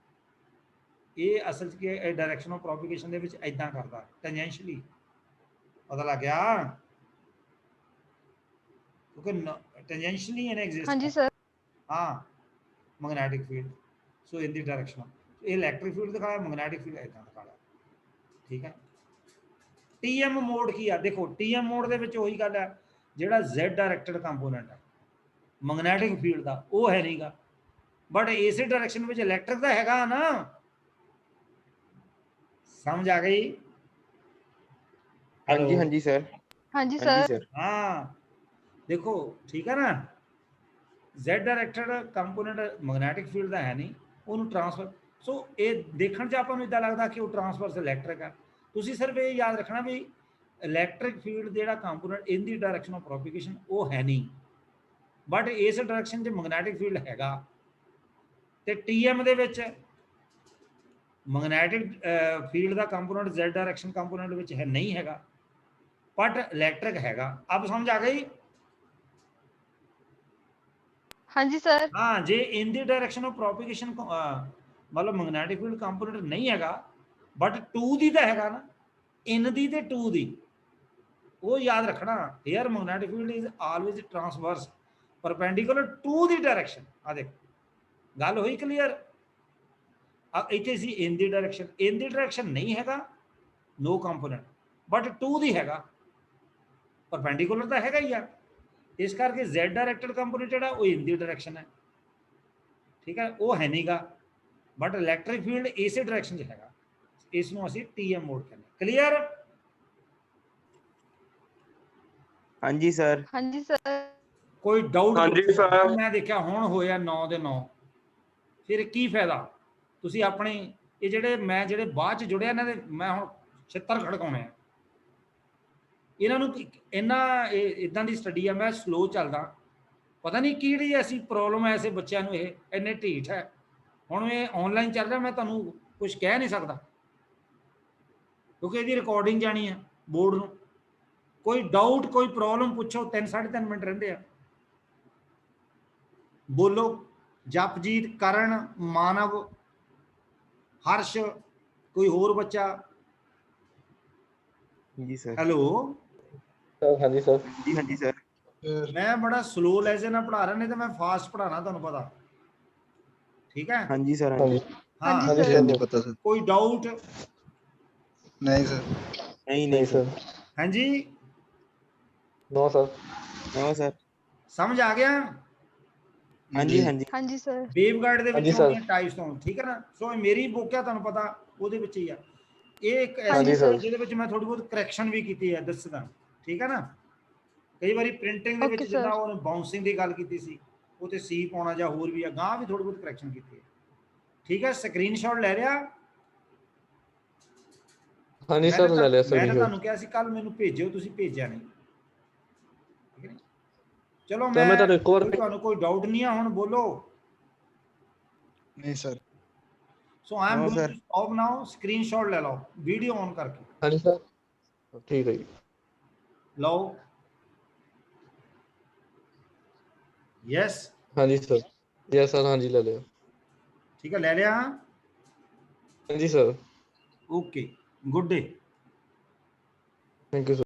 ये असल च कि डायरेक्शन ऑफ प्रोपिगेशन दे विच इदां करदा टेंजेंशियली। पता लग गया? क्योंकि टेंजेंशियली इन्हें एग्जिस्ट हाँ जी सर। हाँ, magnetic field so in the direction ये इलैक्ट्रिक फील्ड दिखाया, मैग्नेटिक फील्ड इदां दिखाया। ठीक है, TM मोड की है। देखो TM मोड दे विच वही गल है, जिहड़ा Z डायरेक्टेड कंपोनेंट है ਮੈਗਨੈਟਿਕ ਫੀਲਡ ਦਾ, ਉਹ ਹੈ ਨਹੀਂਗਾ। ਬਟ ਇਸੇ ਡਾਇਰੈਕਸ਼ਨ ਵਿੱਚ ਇਲੈਕਟ੍ਰਿਕ ਦਾ ਹੈਗਾ ਨਾ। ਸਮਝ ਆ ਗਈ? हाँ जी Hello? हाँ जी सर हाँ जी हाँ जी सर सर हाँ, देखो ठीक है ना। Z directed component magnetic field ਦਾ ਹੈ ਨਹੀਂ, ਉਹਨੂੰ ਟਰਾਂਸਫਰ। ਸੋ ਇਹ ਦੇਖਣ 'ਚ ਆਪਾਂ ਨੂੰ ਇਦਾਂ ਲੱਗਦਾ ਕਿ ਉਹ ਟਰਾਂਸਵਰਸ ਇਲੈਕਟ੍ਰਿਕ ਆ। ਤੁਸੀਂ ਸਿਰਫ ਇਹ ਯਾਦ ਰੱਖਣਾ ਵੀ ਇਲੈਕਟ੍ਰਿਕ ਫੀਲਡ ਜਿਹੜਾ component in the direction of ਪ੍ਰੋਪੀਗੇਸ਼ਨ ਉਹ ਹੈ ਨਹੀਂ, ਬਟ ਇਸ ਡਾਇਰੈਕਸ਼ਨ 'ਚ ਮੈਗਨੈਟਿਕ ਫੀਲਡ ਹੈਗਾ। ਤੇ TM ਦੇ ਵਿੱਚ ਮੈਗਨੈਟਿਕ ਫੀਲਡ ਦਾ ਕੰਪੋਨੈਂਟ Z ਡਾਇਰੈਕਸ਼ਨ ਕੰਪੋਨੈਂਟ ਵਿੱਚ ਹੈ ਨਹੀਂ ਹੈਗਾ, बट इलेक्ट्रिक हैगा। अब समझ आ गई? हाँ जी सर हाँ, जे इन दी डायरेक्शन ऑफ प्रोपिगेशन मतलब मैग्नेटिक फील्ड कंपोनेंट नहीं हैगा, बट टू दी तो हैगा ना, इन दी ते टू दी, वो याद रखना। Here magnetic field is always transverse perpendicular to the direction. आ देख गल हुई क्लीयर? अब इतने सी इन दी डायरेक्शन नहीं हैगा, no component, but to the हैगा, परपेंडिकुलर तो हैगा ही आ। इस करके Z डायरेक्टेड कंपोनेंट ਜਿਹੜਾ ਉਹ ਇਨ ਦੀ ਡਾਇਰੈਕਸ਼ਨ ਹੈ, ਠੀਕ ਹੈ, ਉਹ ਹੈ ਨਹੀਂਗਾ, ਬਟ ਇਲੈਕਟ੍ਰਿਕ ਫੀਲਡ ਇਸੇ ਡਾਇਰੈਕਸ਼ਨ 'ਚ ਹੈਗਾ। ਇਸ ਨੂੰ ਅਸੀਂ TM ਮੋਡ ਕਹਿੰਦੇ। ਕਲੀਅਰ? हाँ जी सर हाँ जी सर ਕੋਈ ਡਾਊਟ? हाँ जी सर। ਮੈਂ ਦੇਖਿਆ ਹੁਣ ਹੋਇਆ 9 ਦੇ 9, ਫਿਰ ਕੀ ਫਾਇਦਾ? ਤੁਸੀਂ ਆਪਣੇ ਇਹ ਜਿਹੜੇ ਬਾਅਦ 'ਚ ਜੁੜਿਆ ਇਹਨਾਂ ਦੇ ਮੈਂ ਹੁਣ ਛਿੱਤਰ ਖੜਕਾਉਣੇ ਆ ਇਹਨਾਂ ਨੂੰ। ਇਹਨਾਂ ਇਦਾਂ ਦੀ ਸਟੱਡੀ ਆ, ਮੈਂ ਸਲੋ ਚੱਲਦਾ, ਪਤਾ ਨਹੀਂ ਕਿਹੜੀ ਐਸੀ ਪ੍ਰੋਬਲਮ ਹੈ ਐਸੇ ਬੱਚਿਆਂ ਨੂੰ, ਇਹ ਇੰਨੇ ਢੀਠ ਹੈ। ਹੁਣ ਇਹ ਆਨਲਾਈਨ ਚੱਲ ਰਿਹਾ, ਮੈਂ ਤੁਹਾਨੂੰ ਕੁਝ ਕਹਿ ਨਹੀਂ ਸਕਦਾ ਕਿਉਂਕਿ ਇਹਦੀ ਰਿਕਾਰਡਿੰਗ ਜਾਣੀ ਹੈ ਬੋਰਡ ਨੂੰ। ਕੋਈ ਡਾਊਟ ਕੋਈ ਪ੍ਰੋਬਲਮ ਪੁੱਛੋ, 3-3.5 ਮਿੰਟ ਰਹਿੰਦੇ ਆ। ਬੋਲੋ। ਜਪਜੀਤ, ਕਰਨ, ਮਾਨਵ, ਹਰਸ਼, ਕੋਈ ਹੋਰ ਬੱਚਾ? जी सर ਹੈਲੋ। हाँ जी सर। हाँ जी सर सर ਮੈਂ ਬੜਾ ਸਲੋ ਲੈਜਨ ਨਾਲ ਪੜ੍ਹਾ ਰਿਹਾ, ਨਹੀਂ ਤਾਂ ਮੈਂ ਫਾਸਟ ਪੜ੍ਹਾਣਾ, ਤੁਹਾਨੂੰ ਪਤਾ। ਠੀਕ ਹੈ? हाँ जी सर हाँ जी। हाँ, हाँ हाँ जी जी सर नहीं पता सर। कोई डाउट? नहीं सर। नहीं नहीं नहीं सर सर। हाँ जी, नो सर। नो सर समझ आ गया? हाँ जी हाँ जी हाँ जी सर ਵੇਵਗਾਈਡ ਦੇ हाँ जी ਵਿੱਚੋਂ सर। ਆਉਂਦੀਆਂ ਟਾਈਪਸ ਤੋਂ, ਠੀਕ ਹੈ ਨਾ। ਸੋ ਇਹ ਮੇਰੀ ਬੁੱਕ ਆ, ਤੁਹਾਨੂੰ ਪਤਾ ਉਹਦੇ ਵਿੱਚ ਹੀ ਆ। ਇਹ ਇੱਕ हाँ ਐਸੀ जी सर। ਜਿਹਦੇ ਵਿੱਚ ਮੈਂ ਥੋੜੀ ਬਹੁਤ ਕਰੈਕਸ਼ਨ ਵੀ ਕੀਤੀ ਹੈ, ਦੱਸਦਾ। ਠੀਕ ਹੈ ਨਾ। ਕਈ ਵਾਰੀ ਪ੍ਰਿੰਟਿੰਗ ਦੇ ਵਿੱਚ ओके ਜਿੱਦਾਂ सर ਉਹਨੇ ਬਾਉਂਸਿੰਗ ਦੀ ਗੱਲ ਕੀਤੀ ਸੀ, ਉਹ ਤੇ ਸੀ ਪਾਉਣਾ ਜਾਂ ਹੋਰ ਵੀ ਆ, ਗਾਂ ਵੀ ਥੋੜੀ ਬਹੁਤ ਕਰੈਕਸ਼ਨ ਕੀਤੀ ਹੈ। ਠੀਕ ਹੈ, ਸਕਰੀਨਸ਼ਾਟ ਲੈ ਰਿਹਾ। हाँ जी सर ले लिया सर। ਮੈਂ ਤੁਹਾਨੂੰ ਕਿਹਾ ਸੀ ਕੱਲ ਮੈਨੂੰ ਭੇਜਿਓ, ਤੁਸੀਂ ਭੇਜਿਆ ਨਹੀਂ। ਠੀਕ ਹੈ ਨੀ? ਚਲੋ ਤਾਂ ਮੈਂ ਤੁਹਾਨੂੰ ਇੱਕ ਵਾਰ ਤੁਹਾਨੂੰ ਕੋਈ ਡਾਊਟ ਨਹੀਂ ਆ, ਹੁਣ ਬੋਲੋ। नहीं sir. So I am No, going sir. To stop now. Screenshot ਲੈ ਲਓ ਵੀਡੀਓ ਔਨ ਕਰਕੇ, हाँ जी सर ठीक है जी। ਲਓ। ਯੈਸ, हाँ जी सर। यस सर हाँ जी ले लिया। ਠੀਕ ਹੈ, ਲੈ ਲਿਆ। हाँ जी sir. Okay, good day. Thank you sir.